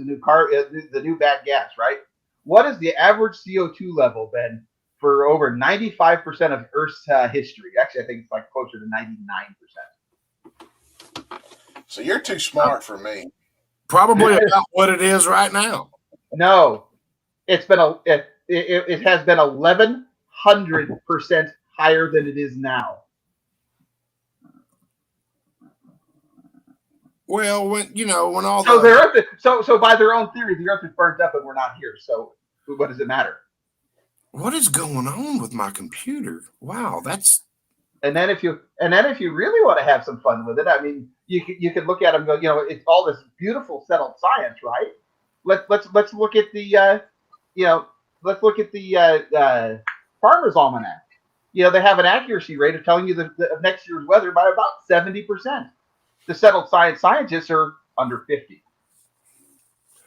the new bad gas, right? What is the average CO2 level been for over 95% of Earth's history? Actually, I think it's like closer to 99%. So you're too smart for me. Probably about what it is right now. No, it has been 1,100% higher than it is now. Well, when all so by their own theory, the Earth is burnt up and we're not here. So what does it matter? What is going on with my computer? Wow, that's. And then if you really want to have some fun with it, I mean, you could look at them and go, it's all this beautiful settled science, right? Let's look at the Farmer's Almanac. They have an accuracy rate of telling you of next year's weather by about 70%. The settled scientists are under 50.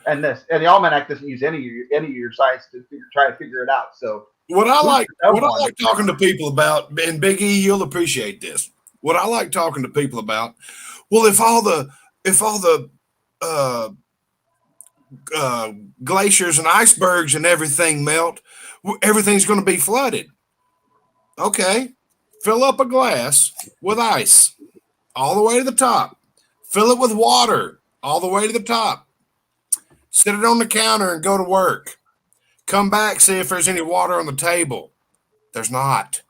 And the almanac doesn't use any of your science to try to figure it out. So What I like talking to people about, and Big E, you'll appreciate this. What I like talking to people about, well, if all the glaciers and icebergs and everything melt, everything's going to be flooded. Okay, fill up a glass with ice all the way to the top. Fill it with water all the way to the top. Sit it on the counter and go to work. Come back, see if there's any water on the table. There's not.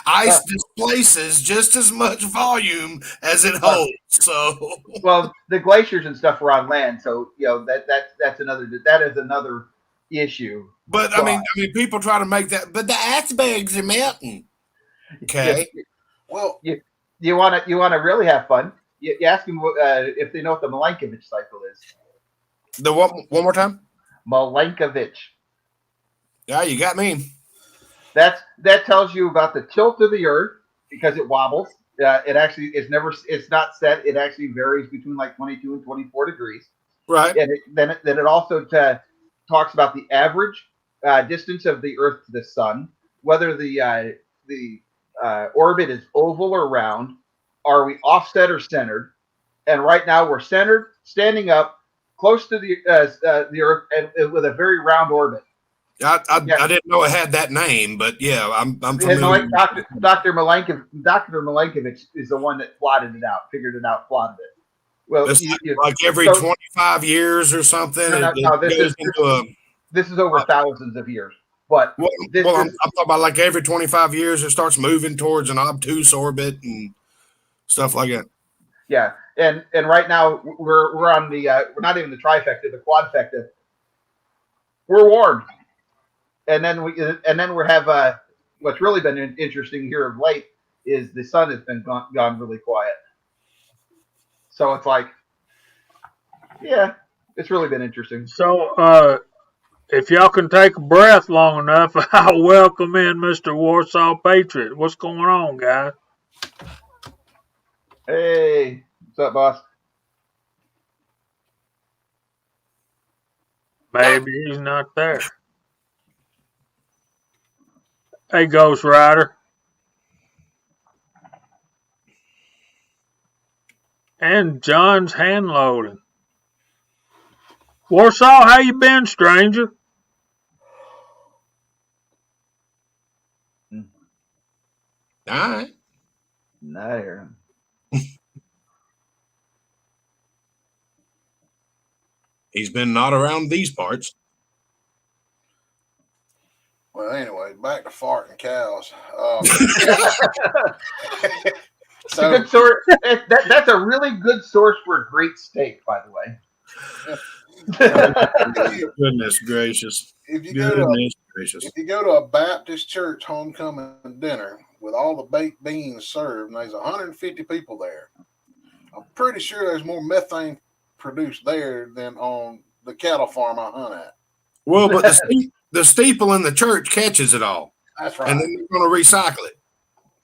Ice displaces just as much volume as it holds. So, well, the glaciers and stuff are on land, so that's another issue. But I mean, people try to make that. But the icebergs are melting. Okay. Well, you want to really have fun. You ask them if they know what the Milankovitch cycle is. The what? One more time. Milankovitch. Yeah, you got me. That tells you about the tilt of the Earth because it wobbles. It actually it's not set. It actually varies between like 22 and 24 degrees. Right. And then it also talks about the average distance of the Earth to the Sun, whether the orbit is oval or round. Are we offset or centered? And right now we're centered, standing up, close to the Earth, and with a very round orbit. I didn't know it had that name, but yeah, I'm familiar. Dr. Milankovitch is the one that plotted it out, figured it out, plotted it. Well, like every 25 years or something. This is over thousands of years. But I'm talking about like every 25 years it starts moving towards an obtuse orbit and stuff like that. Yeah, and right now we're on the we're not even the trifecta, the quadfecta. We're warm, and then we have what's really been interesting here of late is the sun has been gone really quiet. So it's like, yeah, it's really been interesting. So if y'all can take a breath long enough, I'll welcome in Mr. Warsaw Patriot. What's going on, guys? Hey, what's up, boss? Maybe he's not there. Hey, Ghost Rider. And John's hand loading. Warsaw, how you been, stranger? All right. Not here. He's been not around these parts. Well, anyway, back to farting cows. So, good source. That's a really good source for a great steak, by the way. Goodness gracious. If you go to a Baptist church homecoming dinner with all the baked beans served, and there's 150 people there, I'm pretty sure there's more methane produced there than on the cattle farm I hunt at. Well, but the steeple in the church catches it all. That's right. And then they're going to recycle it.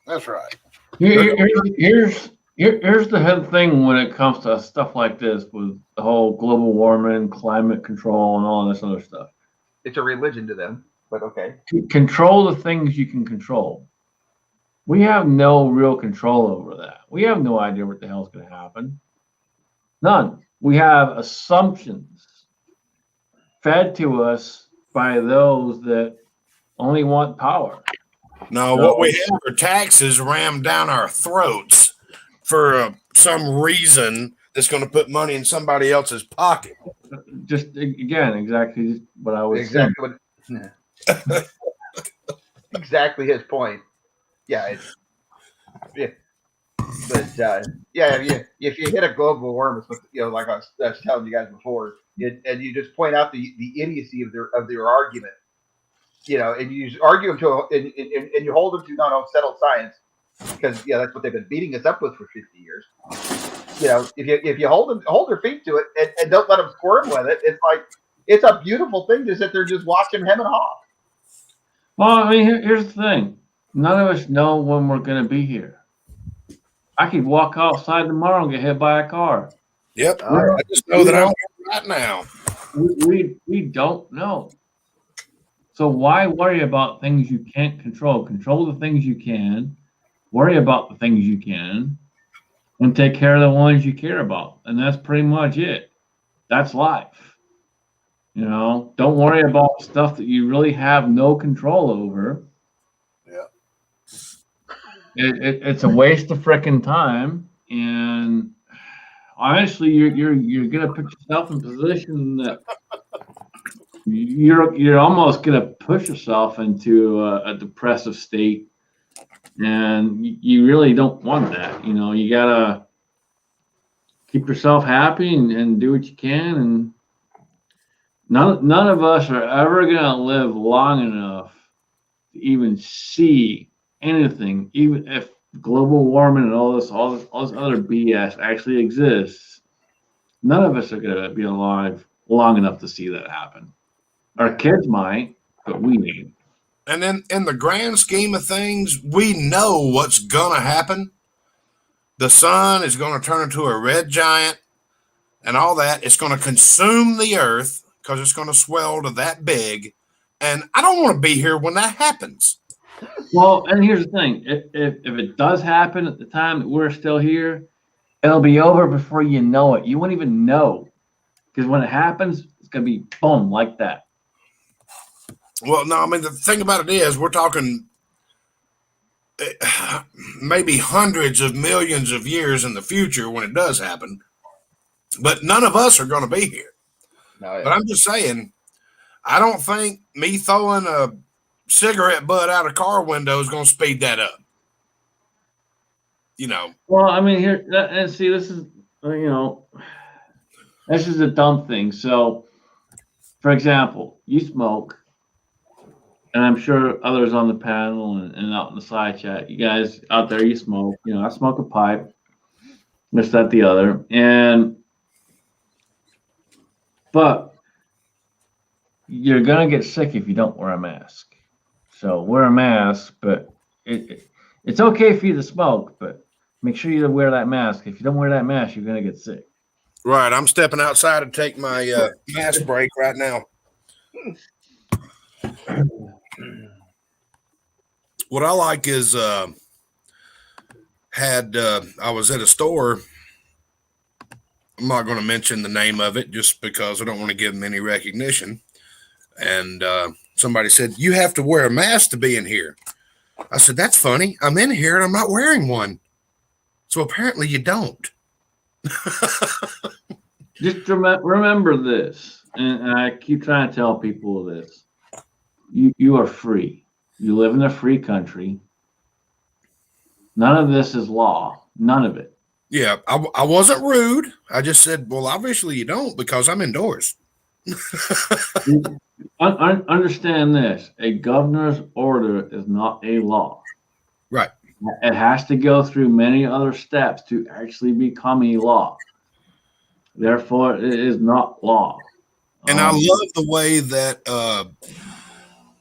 That's right. Here's the head thing when it comes to stuff like this with the whole global warming, climate control, and all this other stuff. It's a religion to them, but okay. Control the things you can control. We have no real control over that. We have no idea what the hell's going to happen. None. We have assumptions fed to us by those that only want power. No, what we have are taxes rammed down our throats for some reason that's going to put money in somebody else's pocket. Just again, exactly what I was saying. Exactly his point. Yeah, but if you hit a global warming, like I was telling you guys before, and you just point out the idiocy of their argument, and you just argue them to and you hold them to settled science, because that's what they've been beating us up with for 50 years. If you hold their feet to it and don't let them squirm with it, it's like it's a beautiful thing to sit there just watching hem and haw. Well, I mean, here's the thing: none of us know when we're going to be here. I could walk outside tomorrow and get hit by a car. Yep, I just know that I'm here right now. We don't know. So why worry about things you can't control? Control the things you can, worry about the things you can, and take care of the ones you care about. And that's pretty much it. That's life. Don't worry about stuff that you really have no control over. Yeah. It's a waste of frickin' time, and honestly, you're gonna put yourself in a position that you're almost gonna push yourself into a depressive state, and you really don't want that. You gotta keep yourself happy and do what you can, and none of us are ever gonna live long enough to even see anything, even if global warming and all this other BS actually exists. None of us are gonna be alive long enough to see that happen. Our kids might, but we ain't. And then in the grand scheme of things, we know what's going to happen. The sun is going to turn into a red giant and all that. It's going to consume the earth because it's going to swell to that big. And I don't want to be here when that happens. Well, and here's the thing. If it does happen at the time that we're still here, it'll be over before you know it. You won't even know. Because when it happens, it's going to be boom, like that. Well, no, I mean, the thing about it is we're talking maybe hundreds of millions of years in the future when it does happen. But none of us are going to be here. No, yeah. But I'm just saying, I don't think me throwing a cigarette butt out a car window is going to speed that up. Well, I mean, here, and see, this is, this is a dumb thing. So, for example, you smoke, and I'm sure others on the panel and out in the side chat, you guys out there, you smoke. I smoke a pipe, this, that, the other, but you're gonna get sick if you don't wear a mask. So wear a mask, but it's okay for you to smoke, but make sure you wear that mask. If you don't wear that mask, you're gonna get sick. Right. I'm stepping outside to take my mask break right now. What I like is I was at a store. I'm not going to mention the name of it just because I don't want to give them any recognition. And somebody said, "You have to wear a mask to be in here." I said, "That's funny. I'm in here and I'm not wearing one." So apparently you don't. Just remember this, and I keep trying to tell people this. You are free. You live in a free country. None of this is law. None of it. Yeah, I wasn't rude. I just said, well, obviously you don't because I'm indoors. Understand this. A governor's order is not a law. Right. It has to go through many other steps to actually become a law. Therefore, it is not law. And I love the way that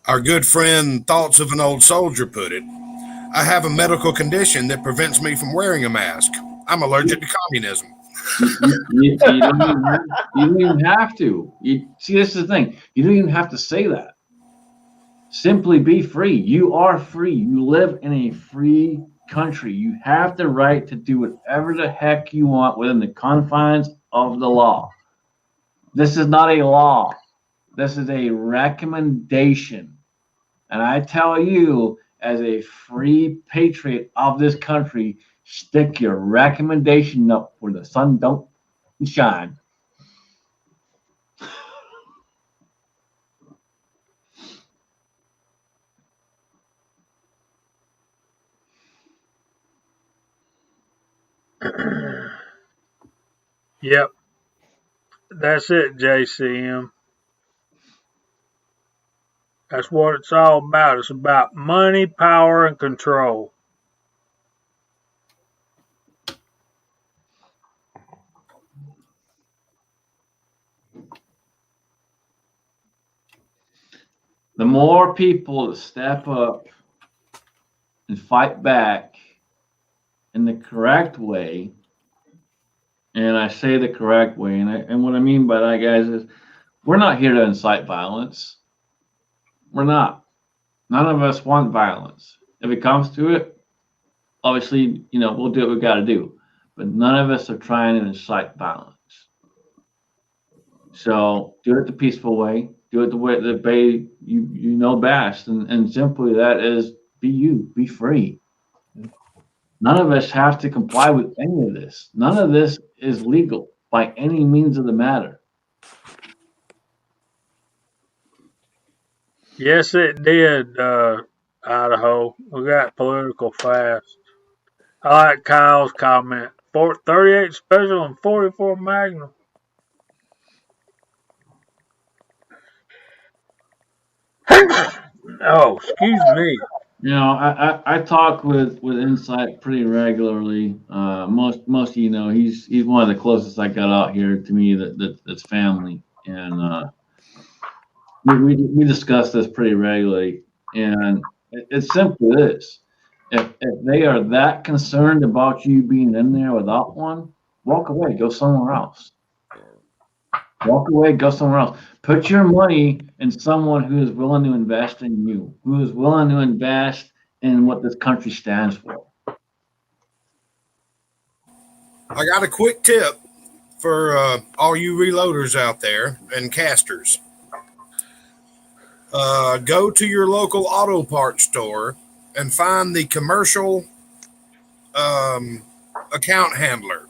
our good friend Thoughts of an Old Soldier put it. I have a medical condition that prevents me from wearing a mask. I'm allergic to communism. You don't even have to. See, this is the thing. You don't even have to say that. Simply be free. You are free. You live in a free country. You have the right to do whatever the heck you want within the confines of the law. This is not a law. This is a recommendation. And I tell you, as a free patriot of this country, stick your recommendation up where the sun don't shine. Yep. That's it, JCM. That's what it's all about. It's about money, power, and control. The more people that step up and fight back in the correct way, and I say the correct way, and what I mean by that, guys, is we're not here to incite violence. We're not. None of us want violence. If it comes to it, obviously, we'll do what we got to do. But none of us are trying to incite violence. So do it the peaceful way. Do it the way you know best. And simply that is be you, be free. None of us have to comply with any of this. None of this is legal by any means of the matter. Yes, it did, Idaho. We got political fast. I like Kyle's comment. 38 special and 44 magnum. Oh, excuse me. I talk with Insight pretty regularly. Most of you know he's one of the closest I got out here to me that's family, and we discuss this pretty regularly. And it's simply this: if they are that concerned about you being in there without one, walk away, go somewhere else. Walk away, go somewhere else. Put your money in someone who is willing to invest in you, who is willing to invest in what this country stands for. I got a quick tip for all you reloaders out there and casters. Go to your local auto parts store and find the commercial account handler,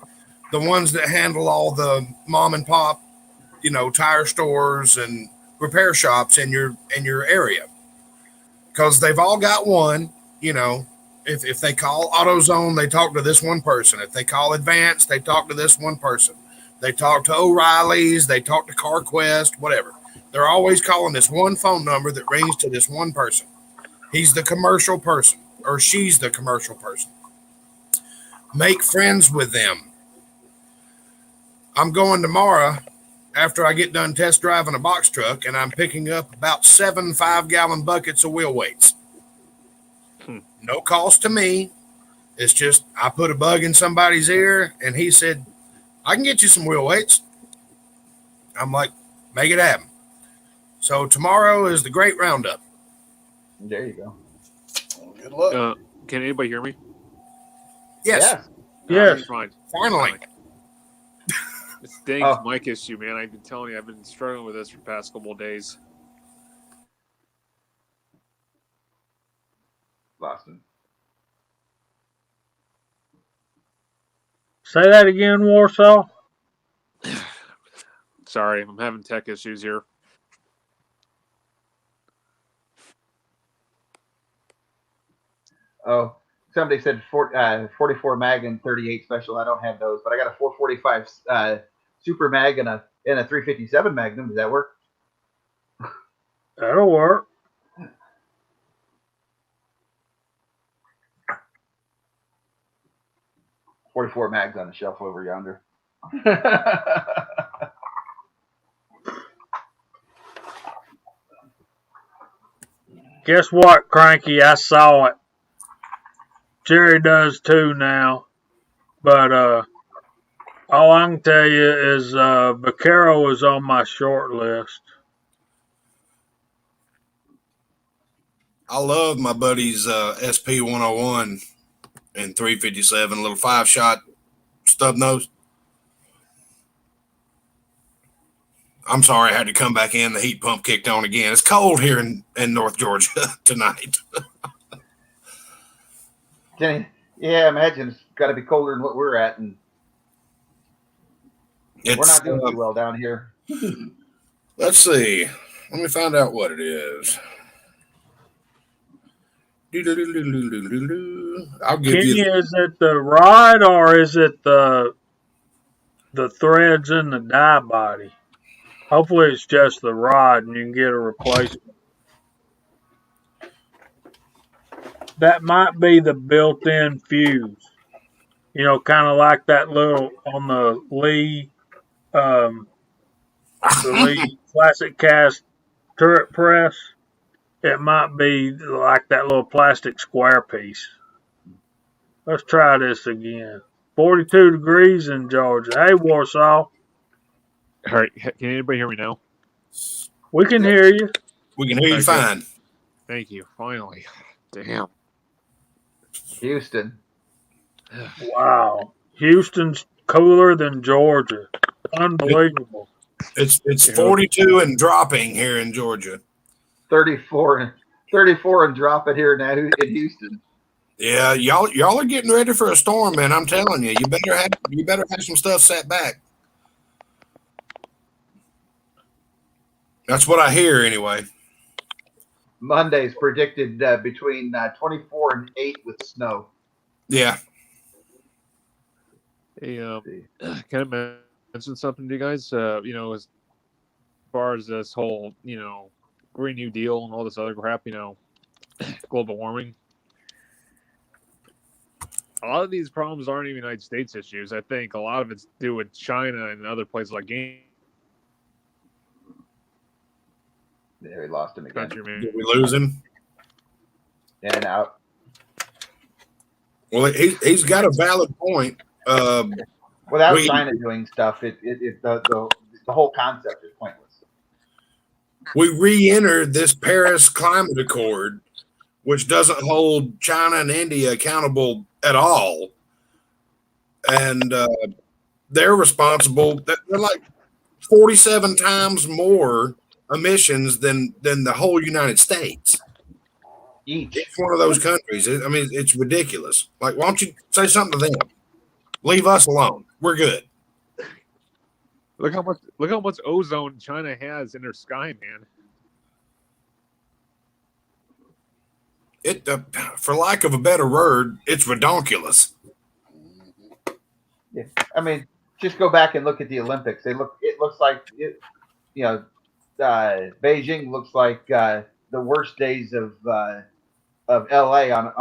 the ones that handle all the mom and pop, tire stores and repair shops in your area, because they've all got one. If they call AutoZone, they talk to this one person. If they call Advance, they talk to this one person. They talk to O'Reilly's, they talk to CarQuest, whatever. They're always calling this one phone number that rings to this one person. He's the commercial person, or she's the commercial person. Make friends with them. I'm going tomorrow after I get done test driving a box truck, and I'm picking up about 7 5-gallon buckets of wheel weights. No cost to me. It's just I put a bug in somebody's ear, and he said, I can get you some wheel weights. I'm like, make it happen. So tomorrow is the great roundup. There you go. Well, good luck. Can anybody hear me? Yes. Yes. Fine. Finally. It's dang mic issue, man. I've been telling you, I've been struggling with this for the past couple of days. Boston. Say that again, Warsaw. Sorry, I'm having tech issues here. Oh, somebody said 44 mag and 38 special. I don't have those, but I got a 445 super mag and a 357 Magnum. Does that work? That'll work. .44 mags on the shelf over yonder. Guess what, Cranky? I saw it. Jerry does too now. But all I can tell you is Vaquero is on my short list. I love my buddy's SP 101 and 357, little 5-shot stub nose. I'm sorry I had to come back in. The heat pump kicked on again. It's cold here in North Georgia tonight. Yeah, imagine it's got to be colder than what we're at, and we're not doing too well down here. Let's see. Let me find out what it is. I'll give Kenny, you. is it the rod or is it the threads in the die body? Hopefully it's just the rod and you can get a replacement. That might be the built-in fuse. Kind of like that little on the Lee classic cast turret press. It might be like that little plastic square piece. Let's try this again. 42 degrees in Georgia. Hey, Warsaw. All right, can anybody hear me now? We can hear you. We can hear you fine. Thank you. Finally. Damn. Houston. Wow. Houston's cooler than Georgia. Unbelievable. It's 42 and dropping here in Georgia. 34 and drop it here now in Houston. Yeah, y'all are getting ready for a storm, man. I'm telling you, you better have some stuff set back. That's what I hear anyway. Monday's predicted between 24 and 8 with snow. Yeah. Hey, can I mention something to you guys? As far as this whole, Green New Deal and all this other crap, global warming. A lot of these problems aren't even United States issues. I think a lot of it's to do with China and other places like Yeah, we lost him again. Did we lose him? In and out. Well, he's got a valid point. Without China doing stuff, the whole concept is pointless. We re-entered this Paris Climate Accord, which doesn't hold China and India accountable at all. And they're responsible. They're like 47 times more emissions than the whole United States. Each one of those countries. I mean, it's ridiculous. Like, why don't you say something to them? Leave us alone. We're good. Look how much ozone China has in their sky, man. It, for lack of a better word, it's redonkulous. Yeah, I mean, just go back and look at the Olympics. It looks like Beijing looks like the worst days of LA on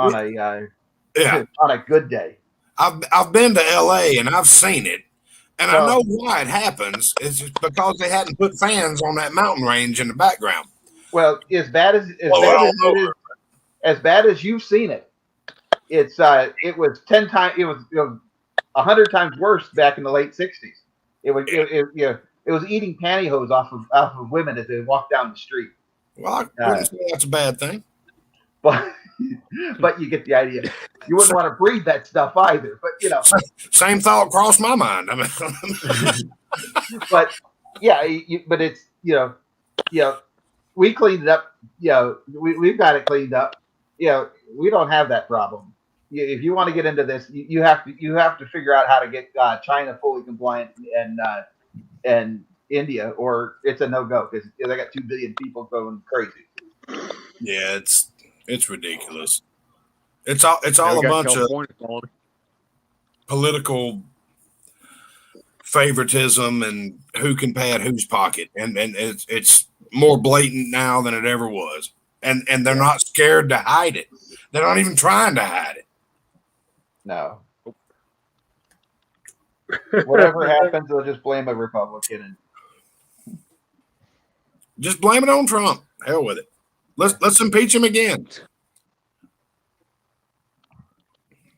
a good day. I've been to LA and I've seen it. And I know why it happens. It's just because they hadn't put fans on that mountain range in the background. Well, as bad as you've seen it, it was 10 times. It was 100 times worse back in the late 60s. It was eating pantyhose off of women as they walked down the street. Well, I wouldn't say that's a bad thing. But you get the idea. You wouldn't want to breathe that stuff either. But same thought crossed my mind. I mean, but yeah, but it's we cleaned it up. We've got it cleaned up. We don't have that problem. If you want to get into this, you have to figure out how to get China fully compliant and India, or it's a no-go because they got 2 billion people going crazy. Yeah, it's ridiculous. It's all a bunch of political favoritism and who can pad whose pocket, and it's more blatant now than it ever was. And they're not scared to hide it. They're not even trying to hide it. No. Whatever happens, they'll just blame a Republican and just blame it on Trump. Hell with it. Let's impeach him again.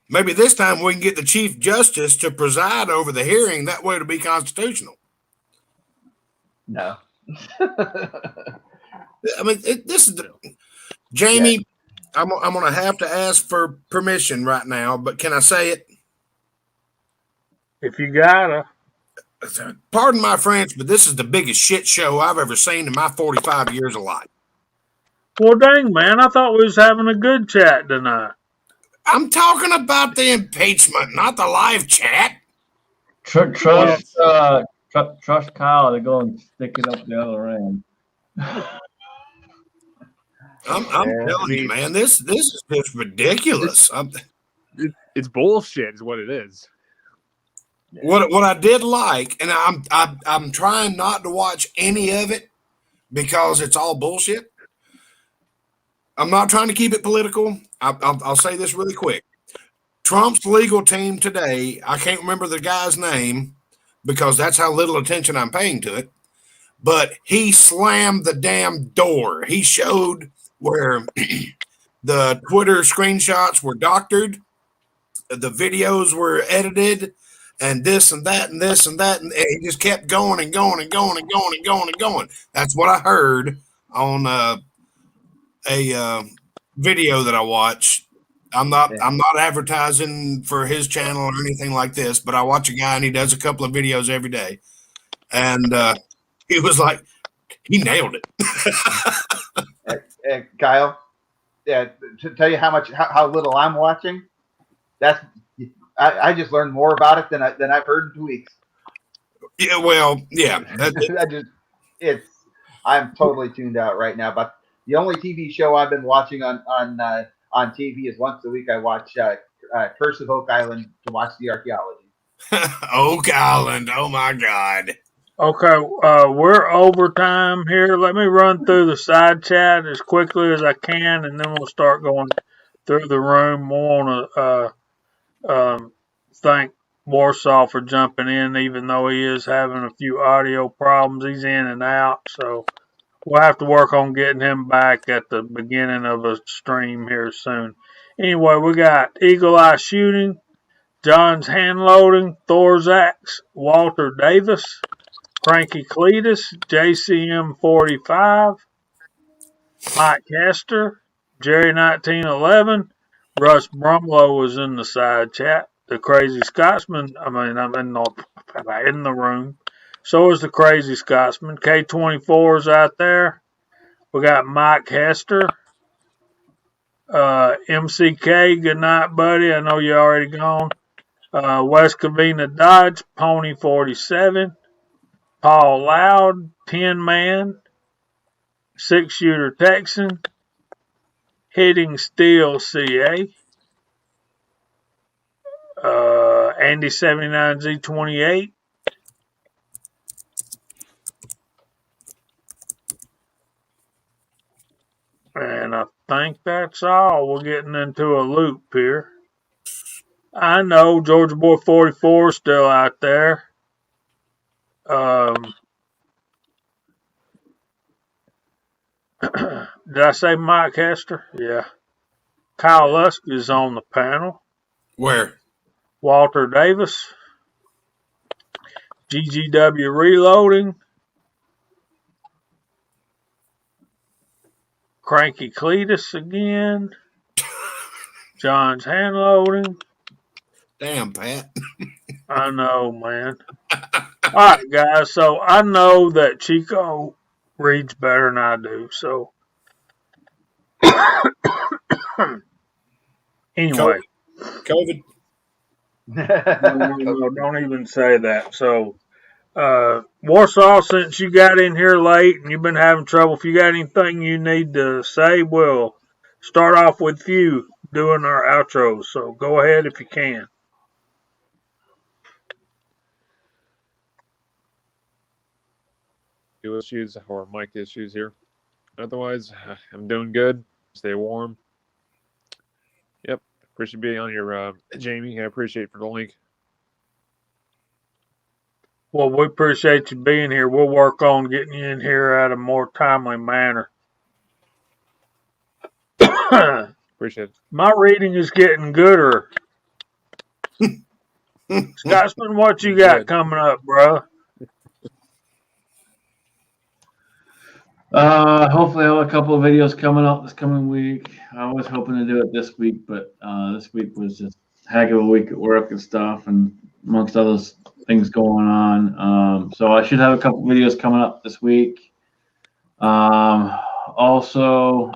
Maybe this time we can get the Chief Justice to preside over the hearing. That way it'll be constitutional. No. I mean, this is Jamie. Yeah. I'm going to have to ask for permission right now, but can I say it? If you gotta. Pardon my French, but this is the biggest shit show I've ever seen in my 45 years of life. Well, dang, man, I thought we was having a good chat tonight. I'm talking about the impeachment, not the live chat. Trust Kyle to go and stick it up the other end. I'm telling you, man, this is just ridiculous. It's bullshit, is what it is. What I did like, and I'm trying not to watch any of it because it's all bullshit. I'm not trying to keep it political. I'll say this really quick. Trump's legal team today, I can't remember the guy's name because that's how little attention I'm paying to it, but he slammed the damn door. He showed where the Twitter screenshots were doctored, the videos were edited, and this and that and this and that, and he just kept going and going and going and going and going and going. That's what I heard on a video that I watch. I'm not advertising for his channel or anything like this, but I watch a guy and he does a couple of videos every day, and he was like, he nailed it. Kyle, to tell you how little I'm watching, I just learned more about it than I've heard in 2 weeks. Yeah, well, yeah. I'm totally tuned out right now. But the only TV show I've been watching on TV is once a week. I watch Curse of Oak Island to watch the archaeology. Oak Island, oh my God. Okay, we're overtime here. Let me run through the side chat as quickly as I can, and then we'll start going through the room. We want to thank Warsaw for jumping in, even though he is having a few audio problems. He's in and out, so we'll have to work on getting him back at the beginning of a stream here soon. Anyway, we got Eagle Eye Shooting, John's Hand Loading, Thor's Axe, Walter Davis, Cranky Cletus, JCM 45, Mike Hester, Jerry 1911, Russ Brumlow was in the side chat. The Crazy Scotsman, I'm in the room. So is the Crazy Scotsman. K24's out there. We got Mike Hester. MCK, good night, buddy. I know you're already gone. West Covina Dodge, Pony 47. Paul Loud, Tin Man. Six Shooter Texan. Hitting Steel CA. Andy 79Z28. And I think that's all. We're getting into a loop here. I know Georgia Boy 44 is still out there. Did I say Mike Hester? Yeah. Kyle Lusk is on the panel. Where? Walter Davis. GGW Reloading. Cranky Cletus again. John's Hand Loading. Damn, Pat. I know, man. All right, guys. So I know that Chico reads better than I do. So anyway. COVID. No, don't even say that. So Warsaw, since you got in here late and you've been having trouble, if you got anything you need to say, we'll start off with you doing our outros. So go ahead if you can. Issues or mic issues here. Otherwise, I'm doing good. Stay warm. Yep. Appreciate being on your Jamie. I appreciate for the link. Well, we appreciate you being here. We'll work on getting you in here at a more timely manner. Appreciate it. My reading is getting gooder. Scotsman, what you got coming up, bro? Hopefully I have a couple of videos coming up this coming week. I was hoping to do it this week, but this week was just a heck of a week at work and stuff, and amongst other things going on. So I should have a couple of videos coming up this week. Also,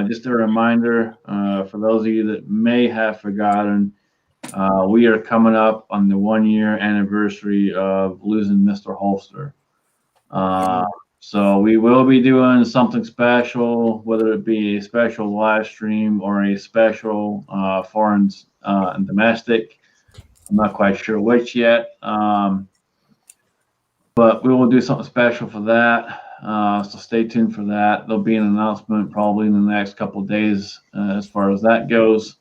just a reminder for those of you that may have forgotten, we are coming up on the 1-year anniversary of losing Mr. Holster. So we will be doing something special, whether it be a special live stream or a special foreign and domestic. I'm not quite sure which yet, but we will do something special for that. So stay tuned for that. There'll be an announcement probably in the next couple of days as far as that goes.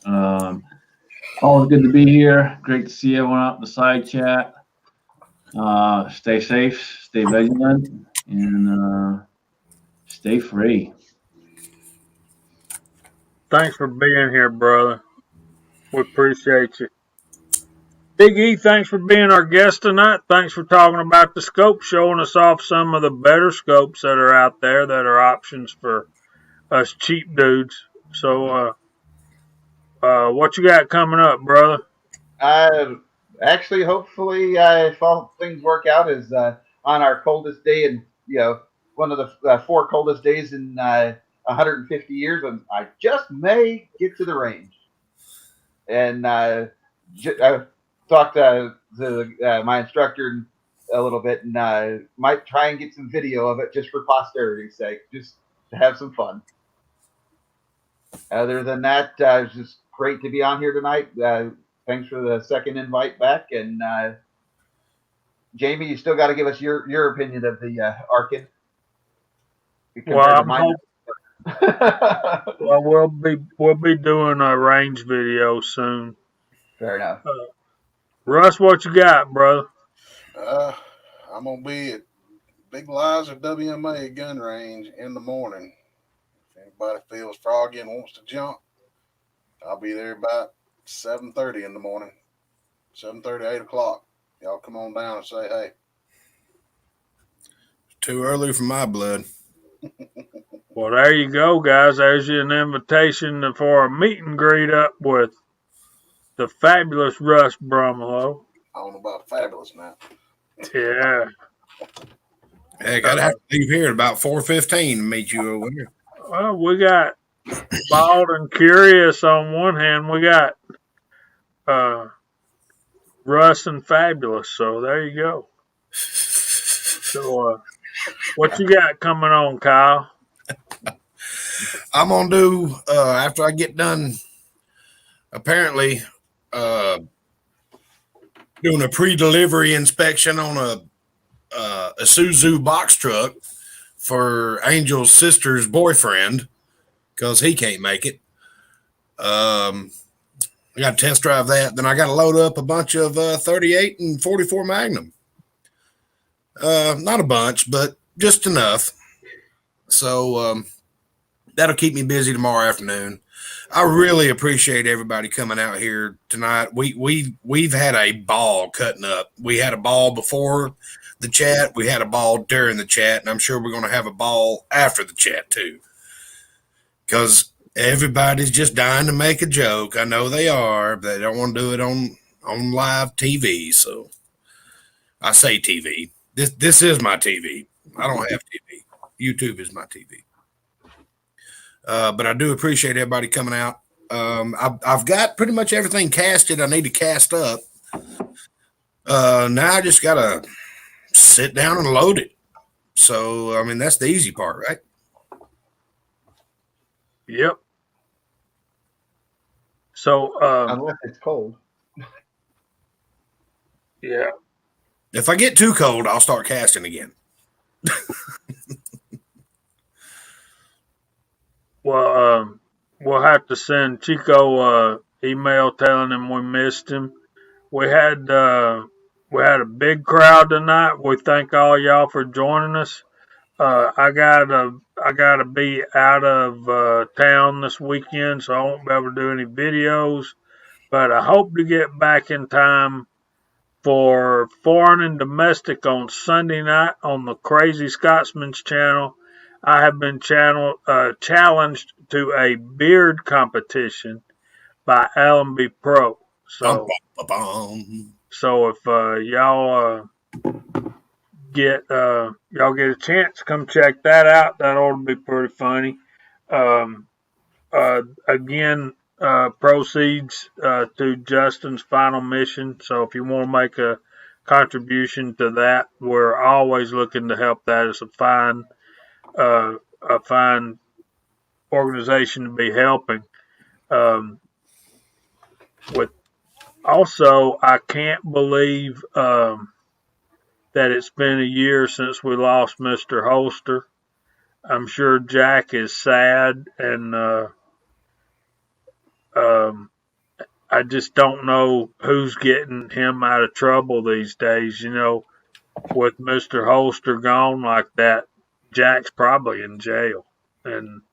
Always good to be here. Great to see everyone out in the side chat. Stay safe, stay vigilant, and stay free. Thanks for being here, brother. We appreciate you. Big E, thanks for being our guest tonight. Thanks for talking about the scope, showing us off some of the better scopes that are out there that are options for us cheap dudes. So, what you got coming up, brother? Actually, hopefully, if all things work out, is on our coldest day, and one of the 4 coldest days in 150 years, and I just may get to the range. And I talked to my instructor a little bit, and might try and get some video of it just for posterity's sake, just to have some fun. Other than that, it's just great to be on here tonight. Thanks for the second invite back. And Jamie, you still got to give us your opinion of the Arkin. Well, well, we'll be doing a range video soon. Fair enough. Russ, what you got, brother? I'm gonna be at Big Liza WMA gun range in the morning. If anybody feels froggy and wants to jump, I'll be there about 7:30 in the morning. 7:30, 8 o'clock. Y'all come on down and say hey. Too early for my blood. Well, there you go, guys. There's an invitation for a meet and greet up with the fabulous Russ Brumlow. I don't know about fabulous now. Yeah. Heck, I'd have to leave here at about 4:15 to meet you over here. Well, we got Bald and Curious on one hand. We got Russ and Fabulous. So there you go. So what you got coming on, Kyle? I'm going to do, after I get done, apparently, doing a pre-delivery inspection on a Isuzu box truck for Angel's sister's boyfriend because he can't make it. I got to test drive that. Then I got to load up a bunch of 38 and 44 Magnum. Not a bunch, but just enough. So that'll keep me busy tomorrow afternoon. I really appreciate everybody coming out here tonight. We've had a ball cutting up. We had a ball before the chat. We had a ball during the chat, and I'm sure we're going to have a ball after the chat too. Because everybody's just dying to make a joke. I know they are, but they don't want to do it on live TV. So I say TV. This is my TV. I don't have TV. YouTube is my TV. But I do appreciate everybody coming out. I've got pretty much everything casted I need to cast up. Now I just got to sit down and load it. So, I mean, that's the easy part, right? Yep. So, unless it's cold. Yeah. If I get too cold, I'll start casting again. Well, we'll have to send Chico email telling him we missed him. We had a big crowd tonight. We thank all y'all for joining us. I gotta be out of town this weekend, so I won't be able to do any videos. But I hope to get back in time for Foreign and Domestic on Sunday night on the Crazy Scotsman's channel. I have been challenged to a beard competition by Allenby Pro. So if y'all get a chance, come check that out. That ought to be pretty funny. Again, proceeds to Justin's final mission. So if you want to make a contribution to that, we're always looking to help that. It's a fine organization to be helping. Also, I can't believe that it's been a year since we lost Mr. Holster. I'm sure Jack is sad, and I just don't know who's getting him out of trouble these days. You know, with Mr. Holster gone like that, Jack's probably in jail, and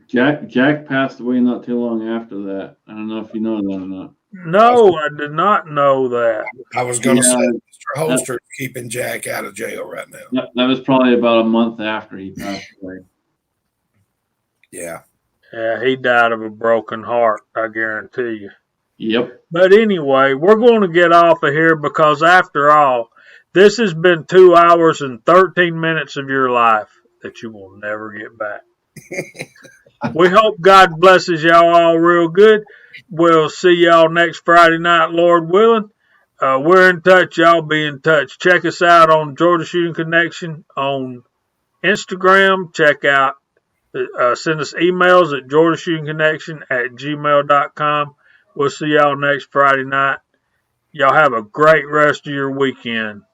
Jack passed away not too long after that. I don't know if you know that or not. No, I did not know that. I was going to say Mr. Holster is keeping Jack out of jail right now. That was probably about a month after he passed away. Yeah. Yeah, he died of a broken heart, I guarantee you. Yep. But anyway, we're going to get off of here because after all, this has been 2 hours and 13 minutes of your life that you will never get back. We hope God blesses y'all all real good. We'll see y'all next Friday night, Lord willing. We're in touch. Y'all be in touch. Check us out on Georgia Shooting Connection on Instagram. Check out, send us emails at georgiashootingconnection@gmail.com. We'll see y'all next Friday night. Y'all have a great rest of your weekend.